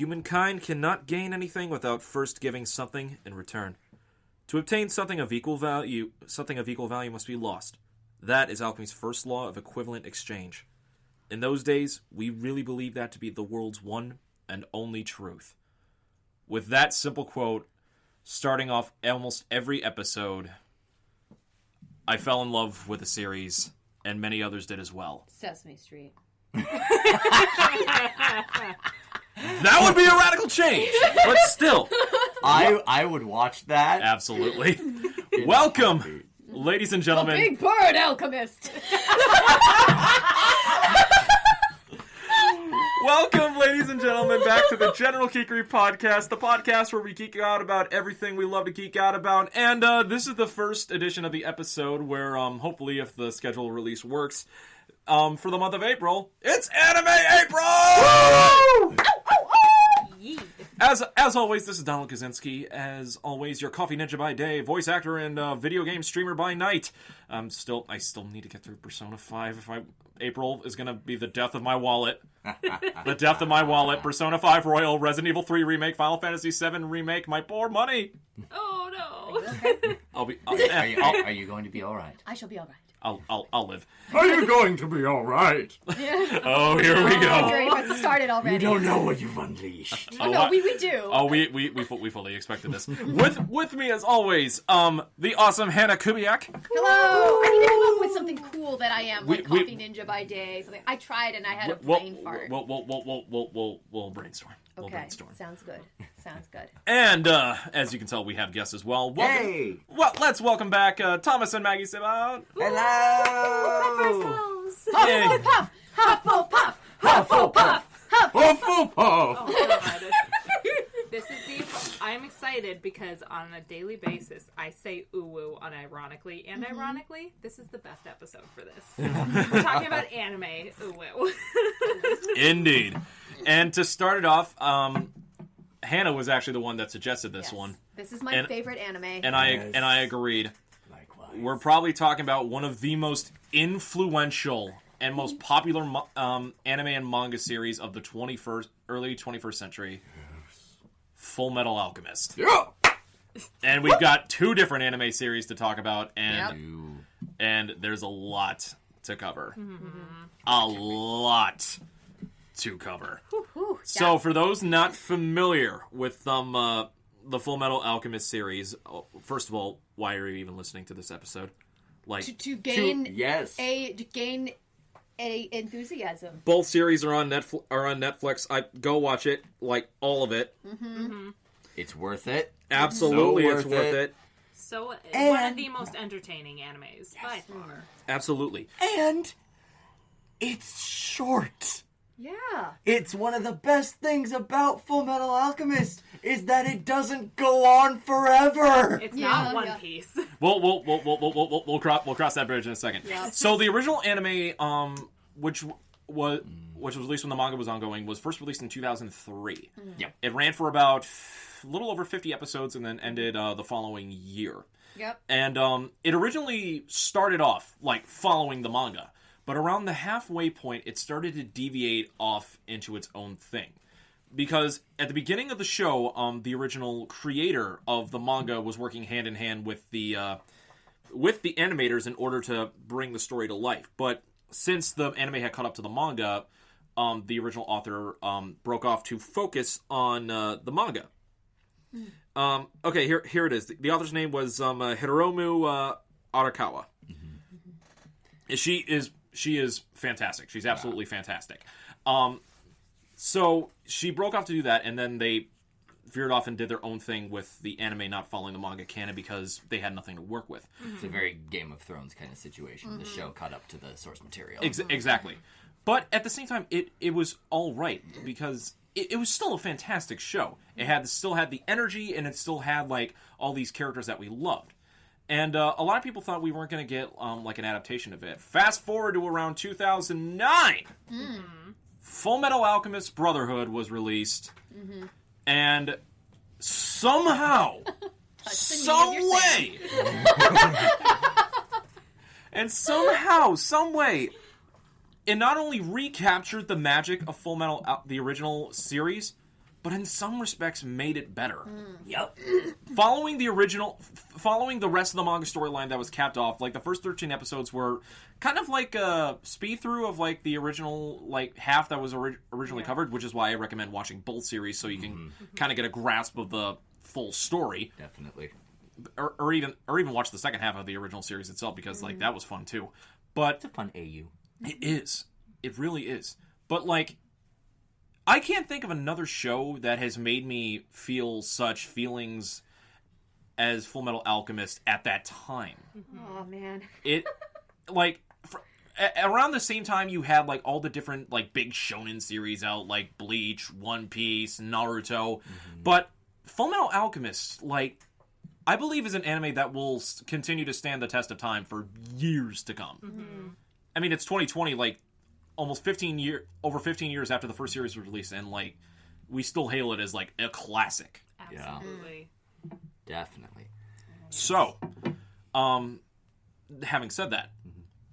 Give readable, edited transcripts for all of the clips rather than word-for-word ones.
Humankind cannot gain anything without first giving something in return. To obtain something of equal value must be lost. That is alchemy's first law of equivalent exchange. In those days, we really believed that to be the world's one and only truth. With that simple quote, starting off almost every episode, I fell in love with the series, and many others did as well. Sesame Street. That would be a radical change, but still. I would watch that. Absolutely. Welcome, ladies and gentlemen. The big bird alchemist. Welcome, ladies and gentlemen, back to the General Geekery Podcast, the podcast where we geek out about everything we love to geek out about. And this is the first edition of the episode where, hopefully, if the schedule release works, for the month of April, it's Anime April! Woo! As always, this is Donald Kaczynski. As always, your coffee ninja by day, voice actor, and video game streamer by night. I still need to get through Persona 5. April is going to be the death of my wallet. The death of my wallet. Persona 5 Royal, Resident Evil 3 Remake, Final Fantasy 7 Remake. My poor money. Oh, no. Are you going to be all right? I shall be all right. I'll live. Are you going to be all right? Oh, here we go. Great, it's started already. You don't know what you've unleashed. No, we do. Oh, we fully expected this. With me as always, the awesome Hannah Kubiak. Hello. I need to come up with something cool that I am, like coffee ninja by day. Something I tried and I had a brain fart. We'll brainstorm. Okay, sounds good. And as you can tell, we have guests as well. Hey! Well, let's welcome back Thomas and Maggie Sebald. Hello! Hufflepuff! Hufflepuff! Hufflepuff! Hufflepuff! Oh, God. I'm excited because on a daily basis, I say ooh-woo unironically and ironically. This is the best episode for this. We're talking about anime ooh-woo. Indeed. And to start it off, Hannah was actually the one that suggested this one. This is my favorite anime. And I agreed. Likewise. We're probably talking about one of the most influential and most popular anime and manga series of the early 21st century. Fullmetal Alchemist. Yeah! And we've got two different anime series to talk about, and there's a lot to cover. Mm-hmm. A lot to cover. So for those not familiar with the Fullmetal Alchemist series, first of all, why are you even listening to this episode? Like to gain a enthusiasm. Both series are on Netflix. I go watch it, like all of it. Mm-hmm. It's worth it. Absolutely, it's worth it. So one of the most entertaining animes by far. Absolutely. And it's short. Yeah. It's one of the best things about Fullmetal Alchemist is that it doesn't go on forever. It's not One Piece. We'll cross that bridge in a second. Yeah. So the original anime, which was released when the manga was ongoing, was first released in 2003. Yep. It ran for about a little over 50 episodes and then ended the following year. Yep. And it originally started off like following the manga. But around the halfway point, it started to deviate off into its own thing. Because at the beginning of the show, the original creator of the manga was working hand in hand with the animators in order to bring the story to life. But since the anime had caught up to the manga, the original author broke off to focus on the manga. Okay, here it is. The author's name was Hiromu Arakawa. Mm-hmm. She is fantastic. She's absolutely fantastic. So she broke off to do that, and then they veered off and did their own thing with the anime not following the manga canon because they had nothing to work with. It's a very Game of Thrones kind of situation. The show caught up to the source material. Exactly. But at the same time, it was all right because it was still a fantastic show. It still had the energy, and it still had like all these characters that we loved. And a lot of people thought we weren't going to get like an adaptation of it. Fast forward to around 2009. Fullmetal Alchemist Brotherhood was released. And somehow, some way, it not only recaptured the magic of Fullmetal, the original series, but in some respects made it better. Yep. Following the rest of the manga storyline that was capped off, like the first 13 episodes were kind of like a speed through of like the original like half that was originally covered, which is why I recommend watching both series so you can kind of get a grasp of the full story. Definitely. Or even watch the second half of the original series itself, because like that was fun too. But It's a fun AU. it is. It really is. But like, I can't think of another show that has made me feel such feelings as Fullmetal Alchemist at that time. Oh man. It like around the same time you had like all the different like big shonen series out, like Bleach, One Piece, Naruto, but Fullmetal Alchemist, like, I believe is an anime that will continue to stand the test of time for years to come. I mean, it's 2020, like almost over 15 years after the first series was released, and like we still hail it as like a classic. Absolutely. Definitely. So, having said that,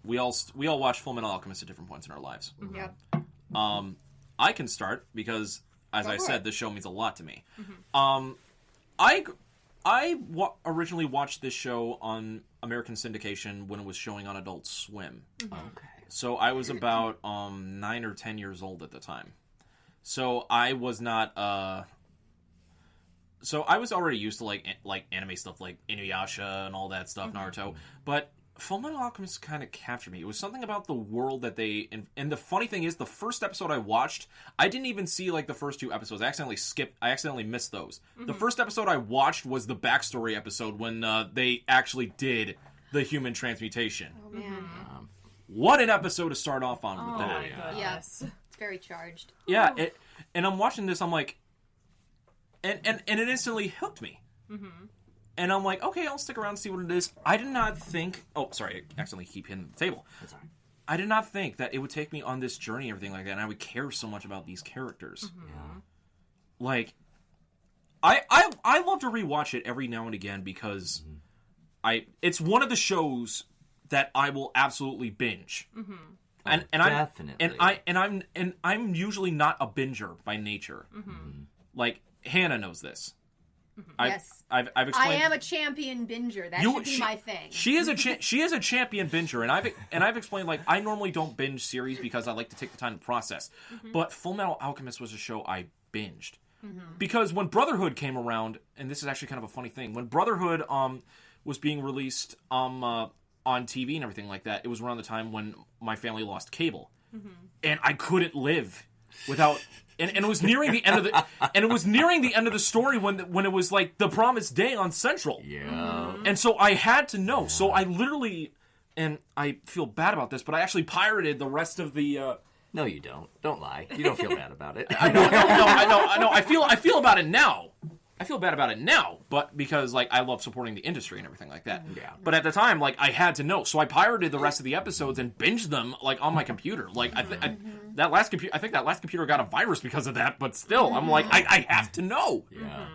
we all watch Fullmetal Alchemist at different points in our lives. Yep. I can start because, as I said, this show means a lot to me. I originally watched this show on American syndication when it was showing on Adult Swim. Okay. So I was about 9 or 10 years old at the time. So I was not. So I was already used to like anime stuff like Inuyasha and all that stuff, Naruto. But Fullmetal Alchemist kind of captured me. It was something about the world that they... And the funny thing is, the first episode I watched, I didn't even see like the first 2 episodes. I accidentally missed those. The first episode I watched was the backstory episode when they actually did the human transmutation. Oh man. What an episode to start off on with that. my goodness. Yes. It's very charged. Yeah, and I'm watching this, I'm like... And it instantly hooked me. And I'm like, okay, I'll stick around and see what it is. I did not think... Oh, sorry, I accidentally keep hitting the table. That's all right. I did not think that it would take me on this journey and everything like that, and I would care so much about these characters. Yeah. Like, I love to rewatch it every now and again because it's one of the shows that I will absolutely binge. And Definitely. I'm usually not a binger by nature. Like, Hannah knows this. Yes. I've I explained. am a champion binger. That should be my thing. She is a champion binger, and I've explained, like, I normally don't binge series because I like to take the time to process. But Fullmetal Alchemist was a show I binged because when Brotherhood came around, and this is actually kind of a funny thing, when Brotherhood was being released on TV and everything like that, it was around the time when my family lost cable, and I couldn't live without. And it was nearing the end of the story when it was like the promised day on Central. Yeah. And so I had to know. So I literally, and I feel bad about this, but I actually pirated the rest of the. No, you don't. Don't lie. You don't feel bad about it. I know. I feel about it now. I feel bad about it now, but because like I love supporting the industry and everything like that. Yeah. But at the time, like I had to know, so I pirated the rest of the episodes and binged them like on my computer. Like I think that last computer got a virus because of that. But still, I'm like I have to know. Yeah.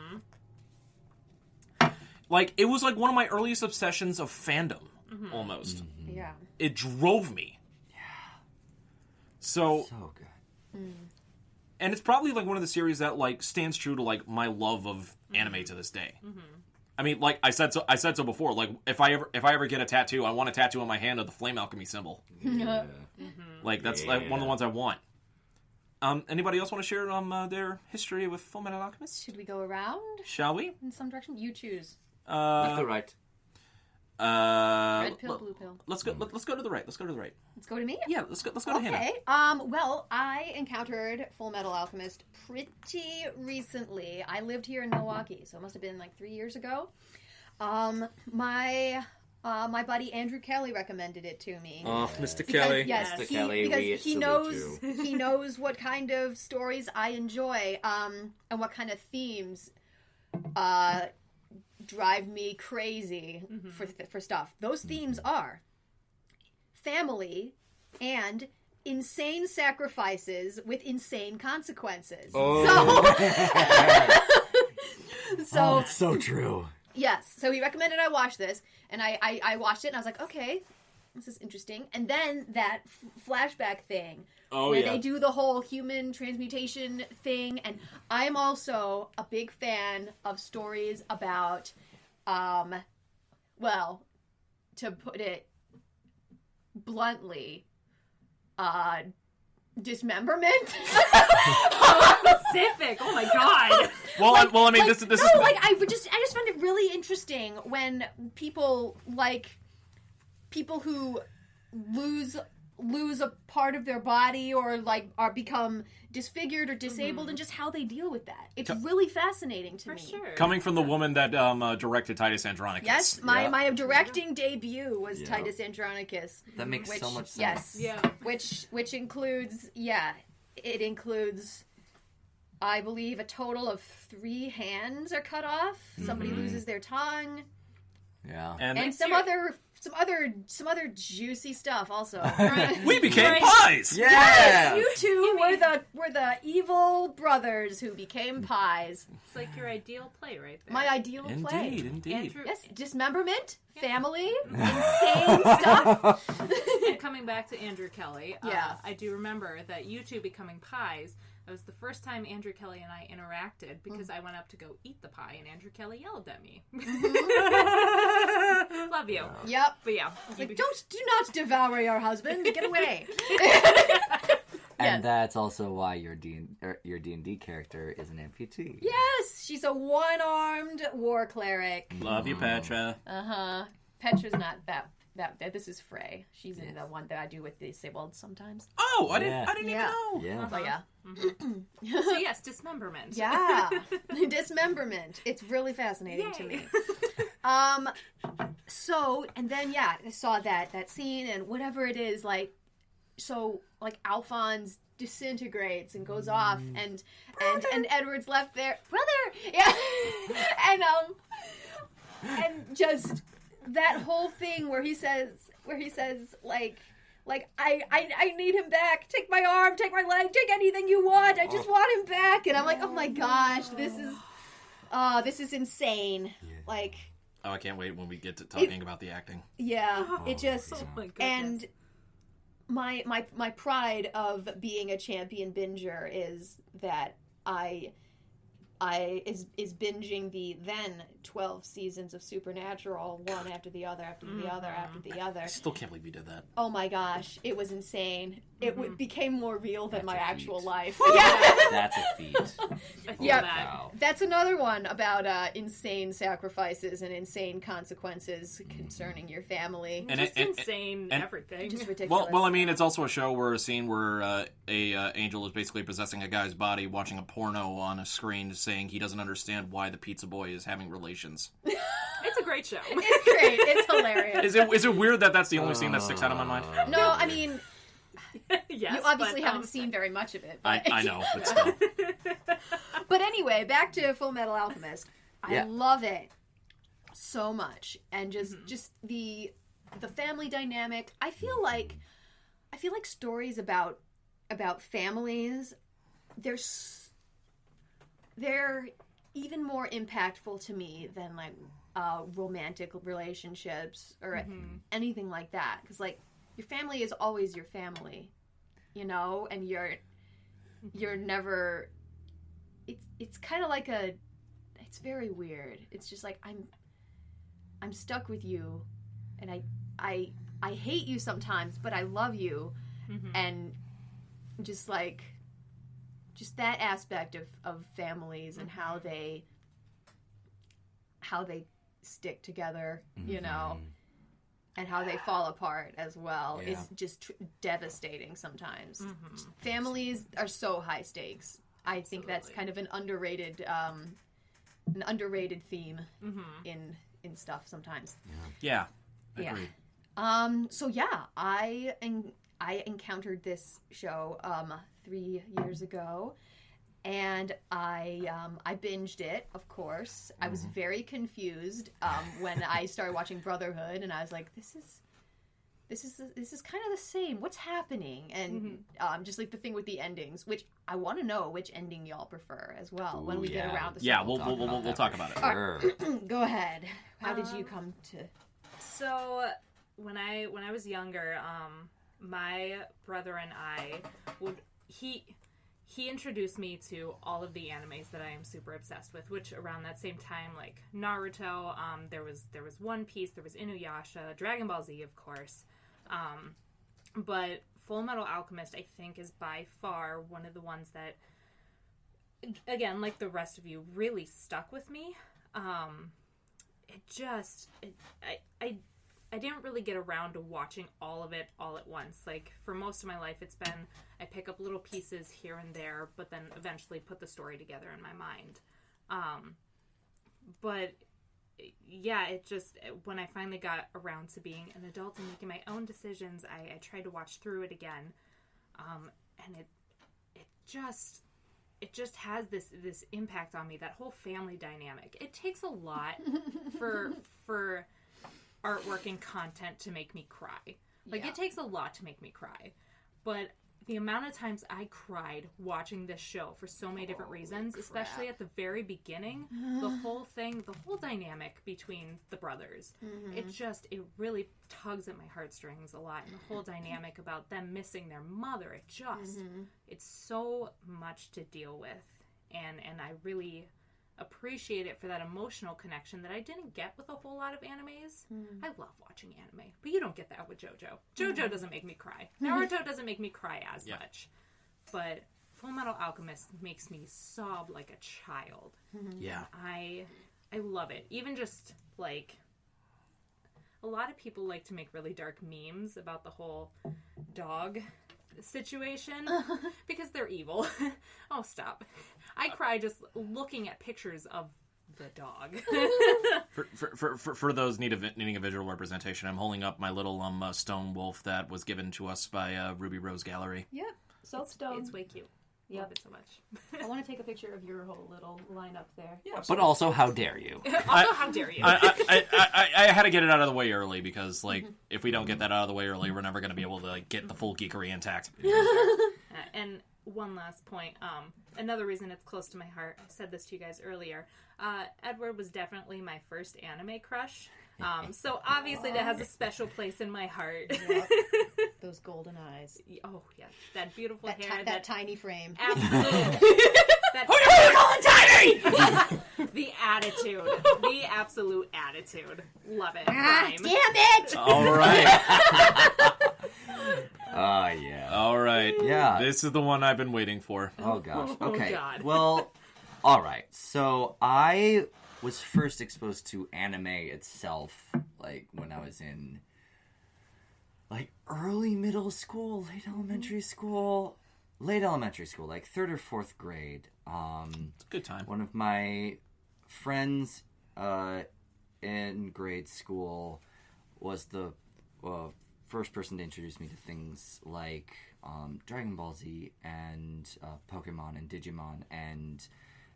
Like it was like one of my earliest obsessions of fandom, almost. Yeah. It drove me. Yeah. So good. and it's probably like one of the series that like stands true to like my love of anime to this day. I mean, like I said so before. Like if I ever get a tattoo, I want a tattoo on my hand of the flame alchemy symbol. Yeah. Like that's like one of the ones I want. Anybody else want to share their history with Fullmetal Alchemist? Should we go around Shall we? in some direction? You choose. Left or right? Red pill, blue pill. Let's go to the right. Let's go to the right. Let's go to me. Yeah, let's go to Hannah. Okay. Well, I encountered Fullmetal Alchemist pretty recently. I lived here in Milwaukee, so it must have been like 3 years ago. My buddy Andrew Kelly recommended it to me. Oh, Mr. Because, Kelly. yes, Mr. Kelly, we because he knows salute he knows what kind of stories I enjoy, and what kind of themes drive me crazy for stuff. Those themes are family and insane sacrifices with insane consequences. Oh. So It's so true. yes, so he recommended I watch this, and I watched it, and I was like, okay, this is interesting. And then that flashback thing, Oh, where yeah. they do the whole human transmutation thing. And I'm also a big fan of stories about, well, to put it bluntly, dismemberment. Specific. Oh my god. Well, I mean, Like, this no, is like I just found it really interesting when people who lose a part of their body or like are become disfigured or disabled and just how they deal with that. It's really fascinating to For me. sure. coming from the woman that directed Titus Andronicus. Yes, my directing debut was Yeah. Titus Andronicus. That makes so much sense. Yes. Yeah. Which includes, it includes, I believe, a total of 3 hands are cut off. Somebody loses their tongue, Yeah. and some other juicy stuff also. We became Right. pies. Yeah. Yes, you two were the evil brothers who became pies. It's like your ideal play right there. My ideal play. Indeed. Andrew, Yes, dismemberment, family, insane stuff. and coming back to Andrew Kelly, Yeah. I do remember that you two becoming pies. That was the first time Andrew Kelly and I interacted because I went up to go eat the pie and Andrew Kelly yelled at me. Love you. Yep. But yeah. Like, do not devour your husband. Get away. And that's also why your D&D character is an amputee. Yes, she's a one-armed war cleric. Love you, Petra. Petra's not that. This is Frey. She's in the one that I do with the Sebald sometimes. Oh, I Yeah. didn't even know. Yeah. But yeah. So yes, dismemberment. Yeah. Dismemberment. It's really fascinating to me. So, and then, I saw that scene and whatever it is, like, so, like, Alphonse disintegrates and goes off and Edward's left there. Brother! Yeah. and just that whole thing where he says, like, I need him back. Take my arm, take my leg, take anything you want. I just want him back. And I'm like, oh my gosh, this is insane. Yeah. Like, Oh, I can't wait when we get to talking about the acting. yeah, it just, Oh my goodness. and my pride of being a champion binger is that is binging the then 12 seasons of Supernatural, one after the other, after the other, after the other. I still can't believe you did that. Oh my gosh, it was insane. It became more real than That's my a actual feat. life. Yeah. That's a feat. I feel Yeah. that. Wow. That's another one about insane sacrifices and insane consequences concerning your family. And Just it- insane and- everything. Just ridiculous. Well, I mean, it's also a show where a scene where a angel is basically possessing a guy's body, watching a porno on a screen, saying he doesn't understand why the pizza boy is having relations. It's a great show. It's great. It's hilarious. Is it weird that that's the only scene that sticks out of my mind? No, I mean, Yes, you obviously but, haven't seen very much of it. But, I know, but still. But anyway, back to Fullmetal Alchemist. Yeah. I love it so much, and just the family dynamic. I feel like stories about families, they're even more impactful to me than like romantic relationships or anything like that. Because like your family is always your family, you know, and you're never. It's kind of like it's very weird. It's just like I'm stuck with you, and I hate you sometimes, but I love you, and just that aspect of families and how they stick together, you know, and how they fall apart as well. Yeah. It's just devastating sometimes. Families are so high stakes. I think that's kind of an underrated theme in stuff sometimes. Yeah, Yeah. agreed. So yeah, I encountered this show 3 years ago, and I binged it. Of course, I was very confused when I started watching Brotherhood, and I was like, this is kind of the same. What's happening? And just like the thing with the endings, which I want to know which ending y'all prefer as well when we get around the. Yeah, sequel. we'll talk about it. Sure. Go ahead. How did you come to? So, when I was younger, my brother and I he introduced me to all of the animes that I am super obsessed with, which around that same time, like Naruto, there was One Piece, there was Inuyasha, Dragon Ball Z, of course. But Fullmetal Alchemist, I think, is by far one of the ones that, again, like the rest of you, really stuck with me. I didn't really get around to watching all of it all at once. Like, for most of my life, it's been, I pick up little pieces here and there, but then eventually put the story together in my mind. But, yeah, it just, when I finally got around to being an adult and making my own decisions, I tried to watch through it again. And it just has this impact on me, that whole family dynamic. It takes a lot for artwork and content to make me cry. Like, it takes a lot to make me cry. But the amount of times I cried watching this show for so many different reasons, especially at the very beginning, the whole dynamic between the brothers, it really tugs at my heartstrings a lot. And the whole dynamic about them missing their mother, it's so much to deal with. And I really appreciate it for that emotional connection that I didn't get with a whole lot of animes. I love watching anime, but you don't get that with JoJo. JoJo doesn't make me cry. Naruto doesn't make me cry as much. But Fullmetal Alchemist makes me sob like a child. Yeah. I love it. Even just, like, a lot of people like to make really dark memes about the whole dog situation because they're evil. Oh, stop. I cry just looking at pictures of the dog. For those needing a visual representation, I'm holding up my little stone wolf that was given to us by Ruby Rose Gallery. Yep, self-stone. It's way cute. Yep. Love it so much. I want to take a picture of your whole little lineup there. Yeah, but also, how dare you? How dare you? I had to get it out of the way early because, like, if we don't get that out of the way early, we're never going to be able to, like, get the full geekery intact. And one last point. Another reason it's close to my heart. I said this to you guys earlier. Edward was definitely my first anime crush. So obviously that has a special place in my heart. Yep. Those golden eyes. Oh, yeah. That beautiful hair. That tiny frame. Absolutely. Who do you call it tiny? The attitude. The absolute attitude. Love it. Damn Prime. it! All right. Yeah. All right. Yeah. This is the one I've been waiting for. Oh, gosh. Oh, Okay. God. Well, all right. So I was first exposed to anime itself, like, when I was in, like, early middle school, late elementary school, like 3rd or 4th grade. It's a good time. One of my friends in grade school was the first person to introduce me to things like Dragon Ball Z and Pokemon and Digimon and,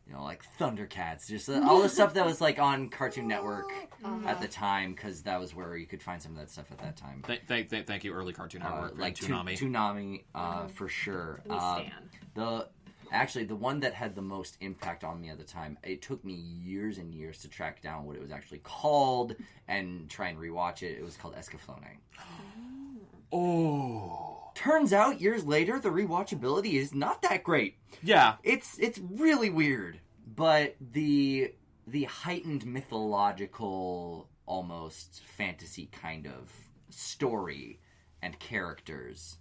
you know, like Thundercats, just all the stuff that was, like, on Cartoon Network at the time, because that was where you could find some of that stuff at that time. Thank you, early Cartoon Network. Like Toonami. Toonami, for sure. We stand. Actually, the one that had the most impact on me at the time, it took me years and years to track down what it was actually called and try and rewatch it. It was called Escaflowne. Oh. Turns out, years later, the rewatchability is not that great. Yeah. It's really weird. But the heightened mythological, almost fantasy kind of story and characters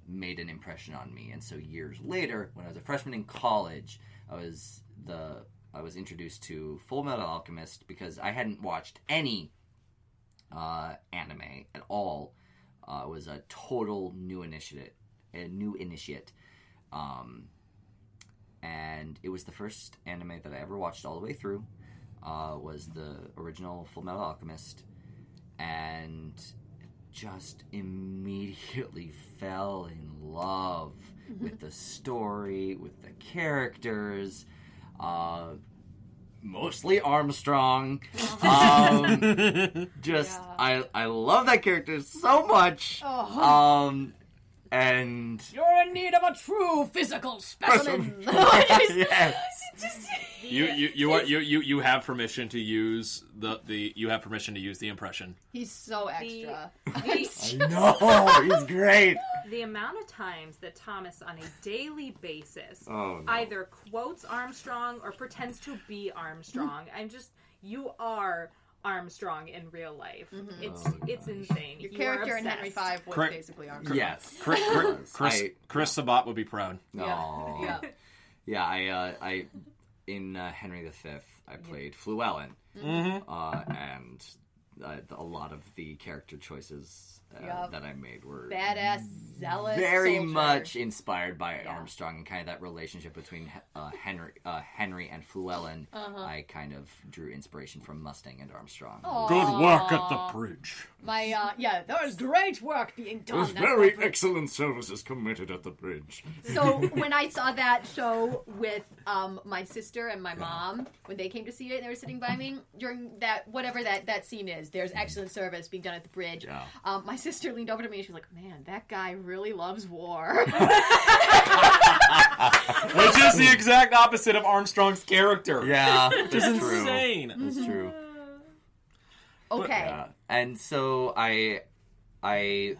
made an impression on me. And so years later, when I was a freshman in college, I was introduced to Fullmetal Alchemist because I hadn't watched any anime at all. It was a total new initiate. And it was the first anime that I ever watched all the way through. Was the original Fullmetal Alchemist, and just immediately fell in love with the story, with the characters, mostly Armstrong. I love that character so much. And you're in need of a true physical specimen. yeah. You have permission to use you have permission to use the impression. He's so extra. No, he's great. The amount of times that Thomas, on a daily basis, Oh, no. either quotes Armstrong or pretends to be Armstrong. You are Armstrong in real life. It's insane. Your You character are in Henry obsessed. V was Correct. basically Armstrong. Yes. Chris Sabat would be proud. No. Yeah. Yeah, I in Henry V, I played Fluellen, and a lot of the character choices that I made were Badass, zealous, very soldier. much inspired by Armstrong and kind of that relationship between Henry and Fluellen. I kind of drew inspiration from Mustang and Armstrong. Good work at the bridge. There was great work being done. There's at very that bridge. excellent services committed at the bridge. So when I saw that show with my sister and my mom, when they came to see it, they were sitting by me during that whatever that scene is. There's excellent service being done at the bridge. Yeah. My sister leaned over to me and she was like, "Man, that guy really loves war." Which is the exact opposite of Armstrong's character. Yeah, Which is that's true. insane. That's true. Okay. Yeah. And so I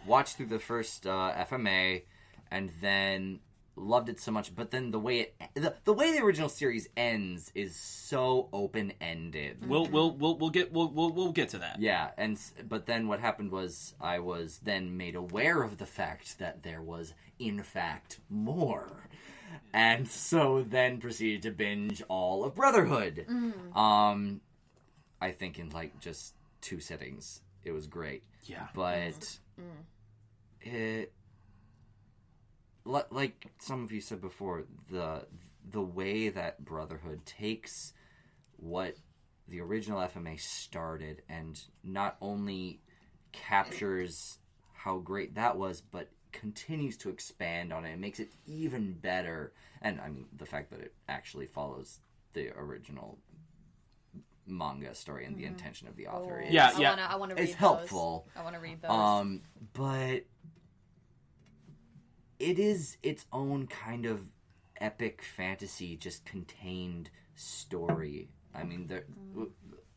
watched through the first FMA, and then loved it so much. But then the way the original series ends is so open ended. We'll get to that. Yeah, but then what happened was I was then made aware of the fact that there was in fact more. And so then proceeded to binge all of Brotherhood. I think in like just 2 sittings. It was great. Yeah. But it, like some of you said before, the way that Brotherhood takes what the original FMA started and not only captures how great that was, but continues to expand on it and makes it even better. And I mean, the fact that it actually follows the original manga story and the intention of the author is Yeah. I want to read it's those. helpful. I want to read those. But it is its own kind of epic fantasy, just contained story. I mean,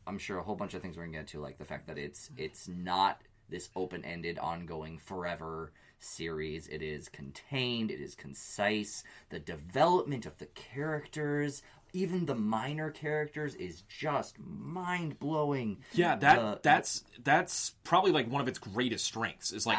I'm sure a whole bunch of things we're gonna get to, like the fact that it's not this open-ended, ongoing, forever series. It is contained. It is concise. The development of the characters, even the minor characters, is just mind-blowing. Yeah, that's probably like one of its greatest strengths. It's like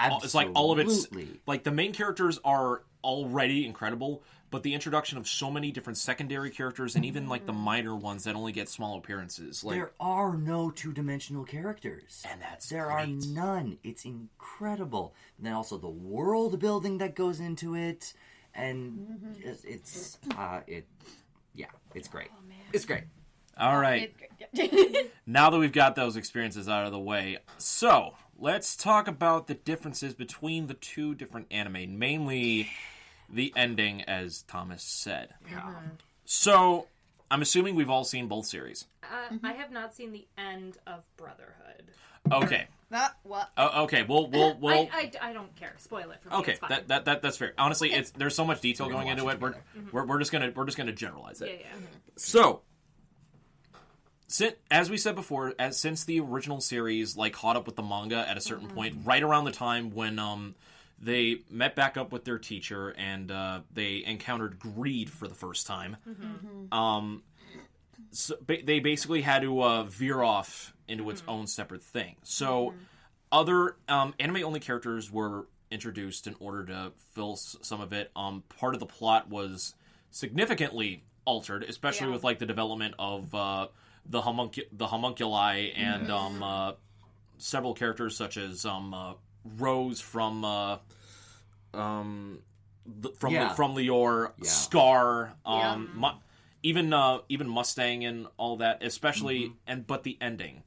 all of its Absolutely. like the main characters are already incredible, but the introduction of so many different secondary characters and even like the minor ones that only get small appearances. Like There are no two-dimensional characters. And that's There great. are none. It's incredible. And then also the world building that goes into it, and it's great. It's great. all right. Now that we've got those experiences out of the way, so let's talk about the differences between the 2 different anime, mainly the ending, as Thomas said. So, I'm assuming we've all seen both series. I have not seen the end of Brotherhood. Okay. What? Okay. We'll. I don't care. Spoil it for me. Okay. It's fine. That's fair. Honestly, there's so much detail going into it. watch We're just gonna generalize it. Yeah. So, as we said before, since the original series like caught up with the manga at a certain point, right around the time when they met back up with their teacher and they encountered greed for the first time, so they basically had to veer off into its own separate thing. So, other anime-only characters were introduced in order to fill some of it. Part of the plot was significantly altered, especially with like the development of the homunculi and several characters such as Rose from Lior, Scar, even Mustang and all that, especially but the ending,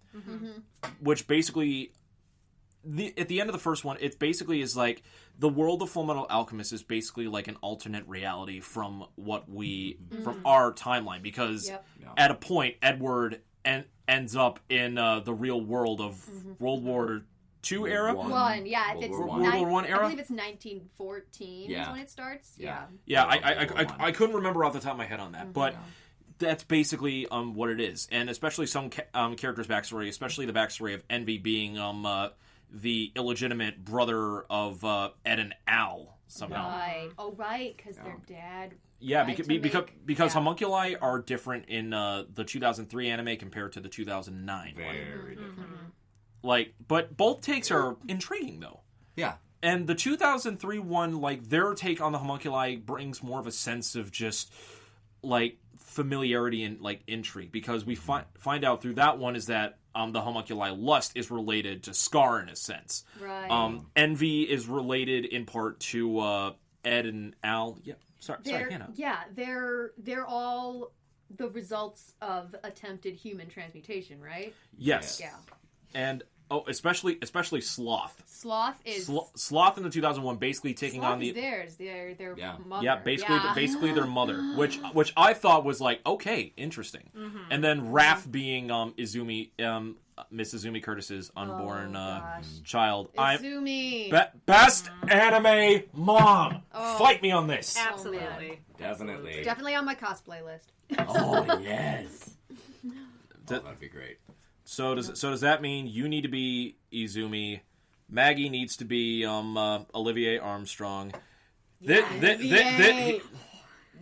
which basically. At the end of the first one, it basically is like the world of Fullmetal Alchemist is basically like an alternate reality from from our timeline, because at a point Edward ends up in the real world of World War II era. World War I era. I believe it's 1914 is when it starts. Yeah. I couldn't remember off the top of my head on that, but that's basically what it is, and especially some characters' backstory, especially the backstory of Envy being the illegitimate brother of Ed and Al somehow. Right. Oh, right, because their dad. Yeah, because yeah. homunculi are different in the 2003 anime compared to the 2009 one. Very different. Like, but both takes are intriguing though. Yeah. And the 2003 one, like, their take on the homunculi brings more of a sense of just, like, familiarity and, like, intrigue. Because we find out through that one is that the homunculi lust is related to Scar in a sense. Right. Envy is related in part to Ed and Al. Yeah, sorry, Hannah. Yeah, they're all the results of attempted human transmutation, right? Yes. Yeah. And... oh, especially Sloth. Sloth is Sloth in the 2001 basically taking Sloth on the is theirs. Their Yeah. mother. yeah basically their mother, which I thought was like okay, interesting. And then Raph being Izumi, Miss Izumi Curtis's unborn child. Izumi. Best anime mom. Fight me on this. Absolutely. Definitely. It's definitely on my cosplay list. Oh, yes. That'd be great. So does that mean you need to be Izumi? Maggie needs to be Olivier Armstrong.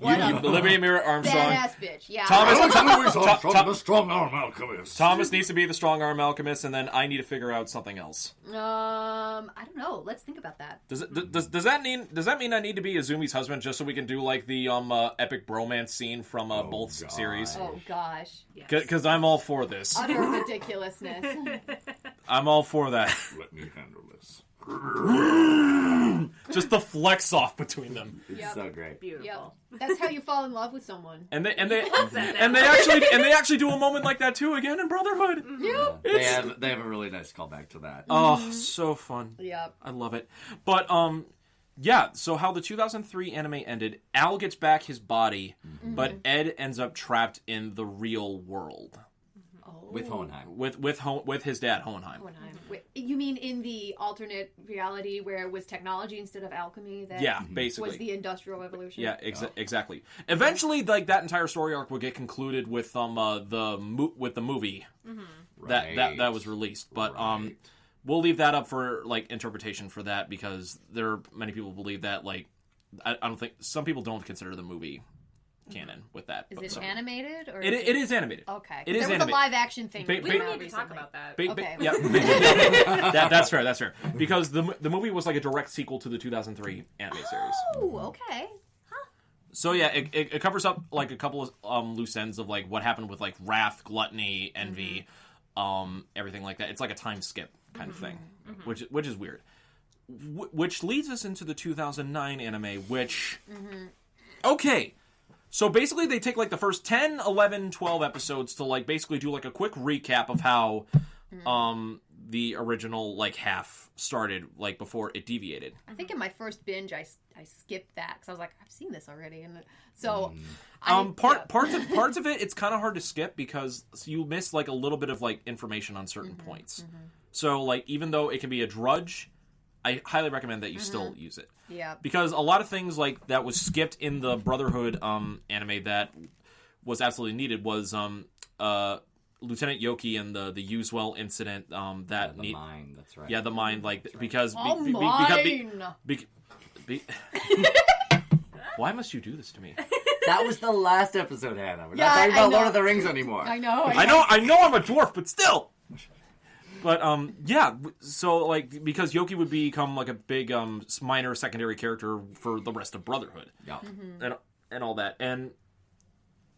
Olivia Mira Armstrong. Badass bitch. Yeah. The strong arm alchemist. Thomas needs to be the strong arm alchemist, and then I need to figure out something else. I don't know. Let's think about that. Does that mean I need to be Izumi's husband just so we can do like the epic bromance scene from both series? Oh gosh. Because I'm all for this. Utter ridiculousness. I'm all for that. Let me handle this. Just the flex off between them. It's so great. Beautiful. Yep. That's how you fall in love with someone. And they actually do a moment like that too again in Brotherhood. Yep. They have a really nice callback to that. Oh, so fun. Yep. I love it. But yeah, so how the 2003 anime ended, Al gets back his body, but Ed ends up trapped in the real world. With Hohenheim. With his dad, Hohenheim. Wait, you mean in the alternate reality where it was technology instead of alchemy? That Yeah, basically. was the Industrial Revolution? Yeah, exactly. Eventually, like that entire story arc will get concluded with the movie that was released. But we'll leave that up for like interpretation for that because there are many people who believe that like I don't think some people don't consider the movie canon with that. Is it animated or it is animated. Okay, it is there was a live action thing. We don't need to talk about that. Okay. That's fair. Because the movie was like a direct sequel to the 2003 anime series. Oh, okay. So yeah, it covers up like a couple of loose ends of like what happened with like wrath, gluttony, envy, everything like that. It's like a time skip kind of thing, which is weird. Which leads us into the 2009 anime, which okay. So basically they take like the first 10, 11, 12 episodes to like basically do like a quick recap of how the original like half started like before it deviated. I think in my first binge I skipped that because I was like, I've seen this already, and so parts of it it's kind of hard to skip because you miss like a little bit of like information on certain points. So like even though it can be a drudge, I highly recommend that you still use it. Yeah. Because a lot of things like that was skipped in the Brotherhood anime that was absolutely needed was Lieutenant Yoki and the Uswell incident mine, that's right. Yeah, the mine like because why must you do this to me? That was the last episode, Hannah. We're Yeah, not talking I about know. Lord of the Rings anymore. I know. I know I'm a dwarf, but still. But yeah, so like because Yoki would become like a big minor secondary character for the rest of Brotherhood, Yeah. and all that,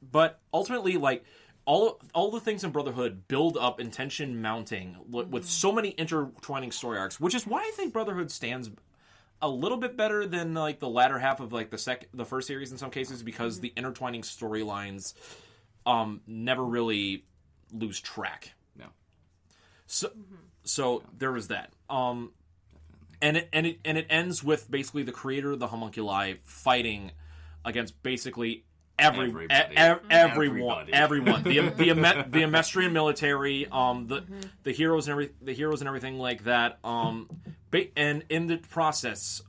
but ultimately like all the things in Brotherhood build up and tension mounting with so many intertwining story arcs, which is why I think Brotherhood stands a little bit better than like the latter half of like the first series in some cases because the intertwining storylines never really lose track. So there was that. And it ends with basically the creator of the homunculi fighting against basically everyone. The Amestrian military, the heroes and everything like that. And in the process,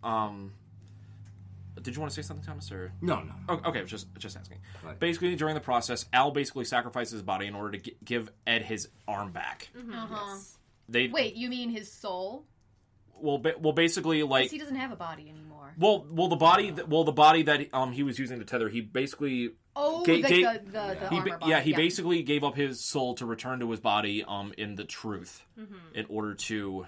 did you want to say something, Thomas? Or No. oh, okay, I was just asking. Right. Basically, during the process, Al basically sacrifices his body in order to give Ed his arm back. Yes. They Wait, you mean his soul? well, basically, like, Because he doesn't have a body anymore. well, the body that he was using to tether, he basically Oh, the armor body. he basically gave up his soul to return to his body in the truth in order to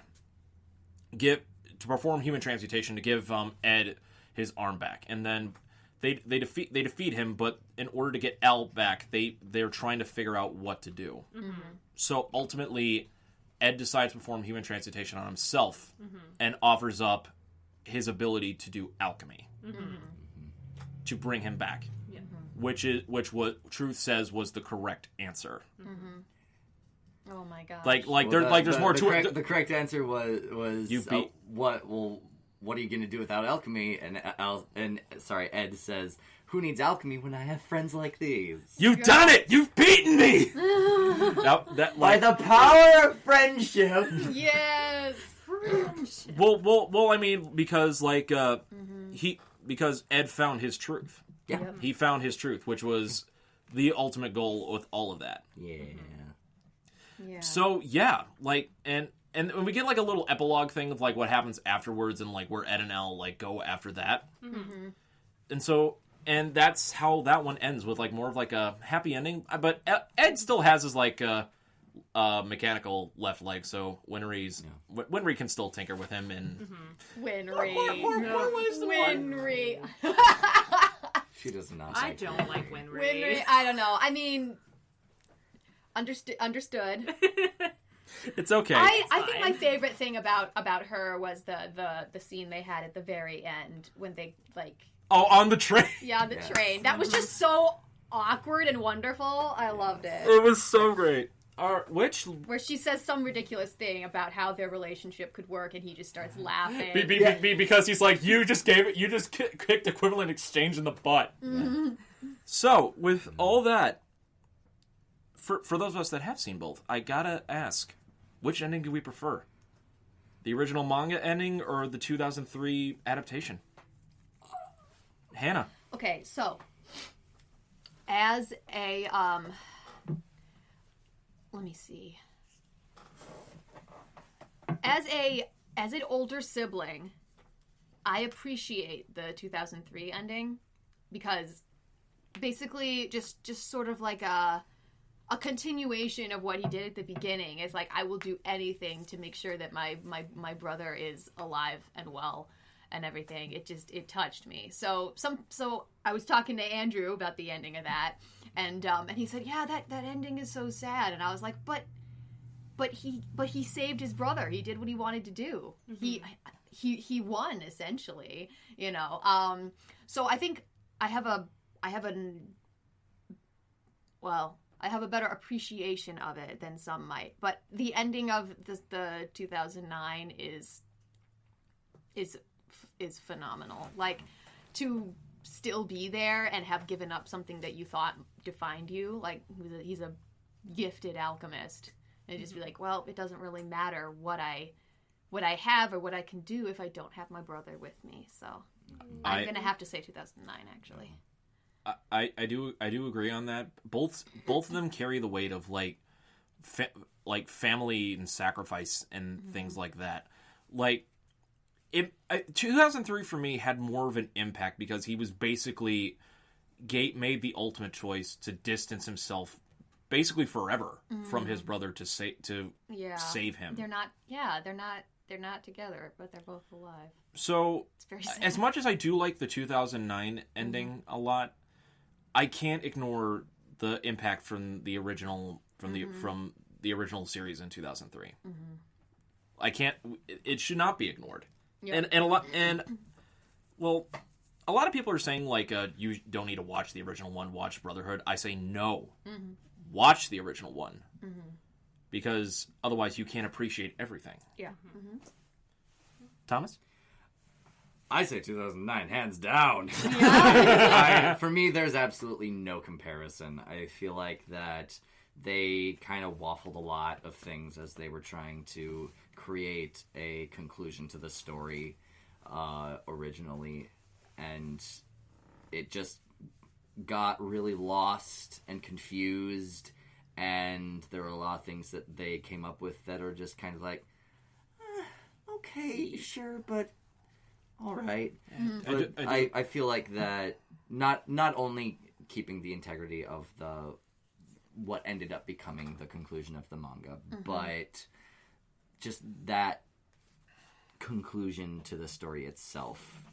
perform human transmutation to give Ed his arm back, and then they defeat him, but in order to get Al back, they're trying to figure out what to do. So ultimately, Ed decides to perform human transmutation on himself and offers up his ability to do alchemy to bring him back, which what Truth says was the correct answer. Oh my god. There's more to it. The correct answer was You beat- what? Well, what are you going to do without alchemy? And Ed says, "Who needs alchemy when I have friends like these?" You've done it. You've beaten me. By the power of friendship. Yes. Well, I mean, because because Ed found his truth. Yeah. He found his truth, which was the ultimate goal with all of that. Yeah. Yeah. So yeah, and we get like a little epilogue thing of like what happens afterwards and like where Ed and Al like go after that. And that's how that one ends, with like more of like a happy ending. But Ed still has his like mechanical left leg, so Winry can still tinker with him and Winry. More ways than one. Winry. She does not. I like don't like Winry. Winry. I don't know. I mean, understood. It's okay. I think fine. my favorite thing about her was the scene they had at the very end when they like on the train. the train. That was just so awkward and wonderful. I loved it. It was so great. Which Where she says some ridiculous thing about how their relationship could work, and he just starts laughing. because he's like, you just kicked equivalent exchange in the butt. So with all that, for those of us that have seen both, I gotta ask, which ending do we prefer? The original manga ending or the 2003 adaptation? Hannah. Okay, so as a let me see. As an older sibling, I appreciate the 2003 ending because basically just sort of like a continuation of what he did at the beginning. It's like, I will do anything to make sure that my brother is alive and well and everything. It touched me. So I was talking to Andrew about the ending of that, and he said, yeah, that ending is so sad. And I was like, but he saved his brother. He did what he wanted to do. He won, essentially, you know. So I think I have a better appreciation of it than some might. But the ending of the 2009 is phenomenal. Like, to still be there and have given up something that you thought defined you. Like, he's a gifted alchemist. And just be like, well, it doesn't really matter what I have or what I can do if I don't have my brother with me. So I'm gonna have to say 2009, actually. I do agree on that. Both of them carry the weight of like family and sacrifice and things like that. Like 2003 for me had more of an impact because he was basically made the ultimate choice to distance himself basically forever from his brother to save him. They're not together, but they're both alive. So It's very sad. as much as I do like the 2009 ending a lot, I can't ignore the impact from the original from the original series in 2003. I can't. It should not be ignored. Yep. And a lot of people are saying like you don't need to watch the original one. Watch Brotherhood. I say no. Watch the original one because otherwise you can't appreciate everything. Yeah. Thomas? I say 2009, hands down. For me, there's absolutely no comparison. I feel like that they kind of waffled a lot of things as they were trying to create a conclusion to the story originally. and it just got really lost and confused, and there were a lot of things that they came up with that are just kind of like, okay, sure, but all right. But I feel like that not only keeping the integrity of what ended up becoming the conclusion of the manga, but just that conclusion to the story itself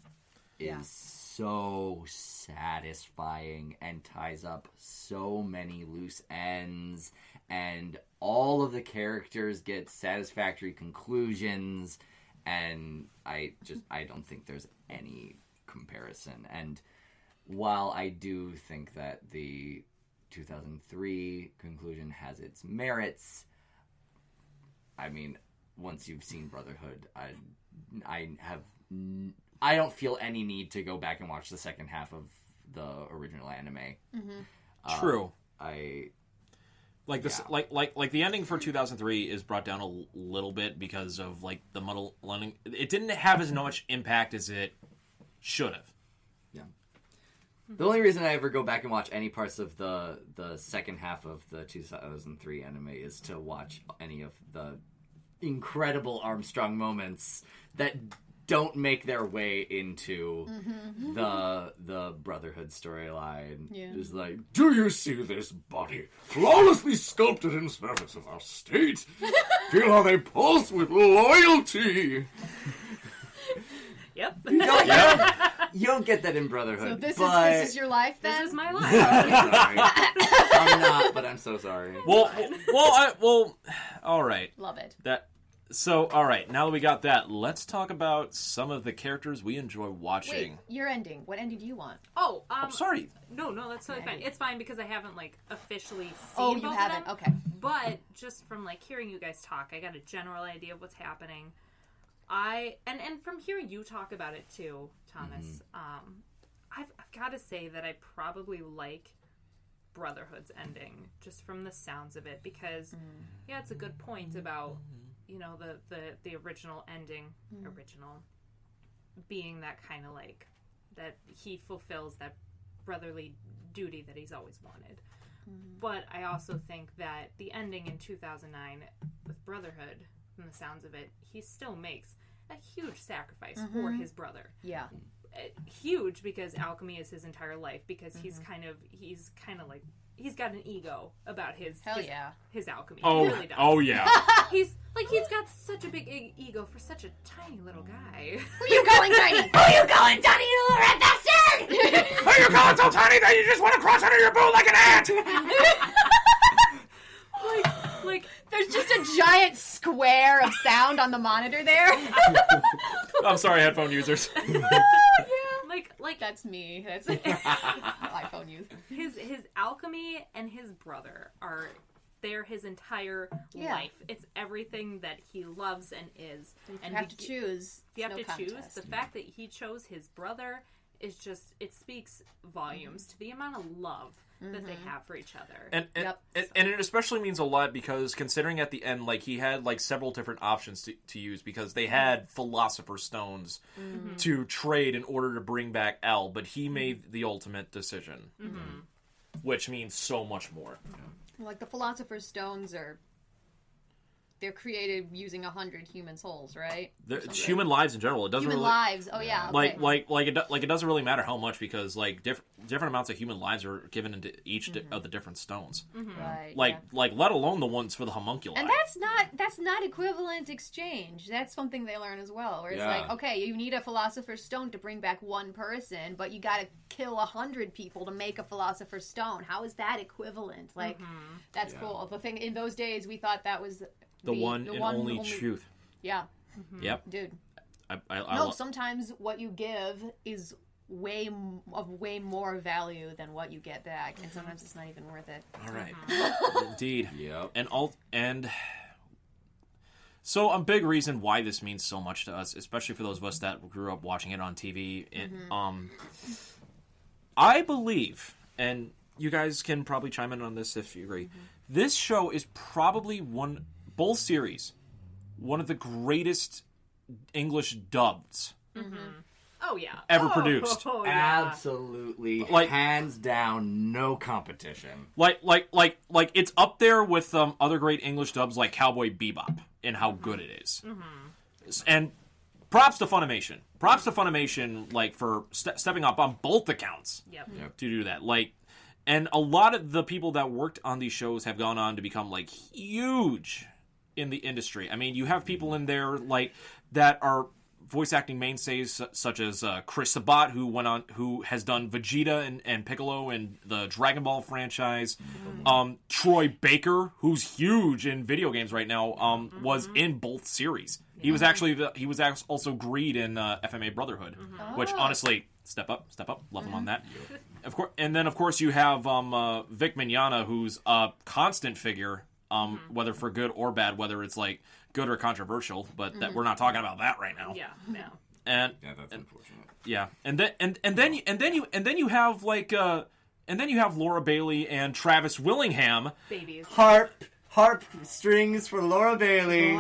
is so satisfying and ties up so many loose ends, and all of the characters get satisfactory conclusions, and I don't think there's any comparison. And while I do think that the 2003 conclusion has its merits, I mean, once you've seen Brotherhood, I don't feel any need to go back and watch the second half of the original anime. True. Like the ending for 2003 is brought down a little bit because of like the muddle ending. It didn't have as much impact as it should have. Yeah. The only reason I ever go back and watch any parts of the second half of the 2003 anime is to watch any of the incredible Armstrong moments that don't make their way into the Brotherhood storyline. Yeah. Just like, Do you see this body, flawlessly sculpted in service of our state? Feel how they pulse with loyalty. Yep. you don't get that in Brotherhood. So this but... is your life then? This is my life. Sorry. I'm not, but I'm so sorry. Well, all right. Love it. So, all right, now that we got that, let's talk about some of the characters we enjoy watching. Wait, your ending. What ending do you want? Oh, I'm sorry. No, that's totally fine. It's fine because I haven't like officially seen Oh, you both haven't? of them. Okay. But just from like hearing you guys talk, I got a general idea of what's happening. And from hearing you talk about it too, Thomas, I've got to say that I probably like Brotherhood's ending just from the sounds of it because it's a good point about the original ending, original being that kind of like that he fulfills that brotherly duty that he's always wanted. But I also think that the ending in 2009 with Brotherhood, from the sounds of it, he still makes a huge sacrifice for his brother. Yeah. Huge because alchemy is his entire life because he's kind of like he's got an ego about his alchemy. Oh, he really does. Oh yeah. He's got such a big ego for such a tiny little guy. Who you calling tiny? Who you calling tiny, you little rat bastard? Why are you calling so tiny that you just want to cross under your boot like an ant? like There's just a giant square of sound on the monitor there. I'm sorry, headphone users. like That's me. That's iPhone use. his alchemy and his brother they're his entire life. It's everything that he loves and is. If and you have to choose. If you have no to choose, contest. the fact that he chose his brother is just, it speaks volumes to the amount of love that they have for each other. And it especially means a lot because considering at the end, like, he had, like, several different options to use because they had Philosopher's Stones to trade in order to bring back L, but he made the ultimate decision, which means so much more. Like, the Philosopher's Stones they're created using 100 human souls, right? It's human lives in general. It doesn't human really lives. Oh yeah. Okay. like it doesn't really matter how much because like different amounts of human lives are given into each of the different stones. Right. Like let alone the ones for the homunculi. And that's not equivalent exchange. That's something they learn as well. Where it's like, okay, you need a Philosopher's Stone to bring back one person, but you got to kill 100 people to make a Philosopher's Stone. How is that equivalent? Like, that's cool. The thing in those days, we thought that was the one and only truth. Yeah. Yep. Dude. I sometimes what you give is way more value than what you get back, and sometimes it's not even worth it. All right. Indeed. Yep. And so a big reason why this means so much to us, especially for those of us that grew up watching it on TV, I believe, and you guys can probably chime in on this if you agree, this show is probably both series, one of the greatest English dubs Oh yeah. ever produced. Oh, yeah. Absolutely, Like- hands down, no competition. Like it's up there with other great English dubs like Cowboy Bebop in how good it is. And props to Funimation. Props to Funimation, like, for stepping up on both accounts Yep. to do that. Like, and a lot of the people that worked on these shows have gone on to become, like, huge in the industry. I mean, you have people in there, like, that are voice acting mainstays such as Chris Sabat, who has done Vegeta and Piccolo in the Dragon Ball franchise. Troy Baker, who's huge in video games right now, was in both series. He was actually also Greed in FMA Brotherhood, which honestly, step up, love him on that. Of course, and then of course you have Vic Mignogna, who's a constant figure, whether for good or bad, whether it's like good or controversial, but that we're not talking about that right now. Yeah. No. And That's unfortunate. yeah, and then you have like Laura Bailey and Travis Willingham. Babies. Harp strings for Laura Bailey.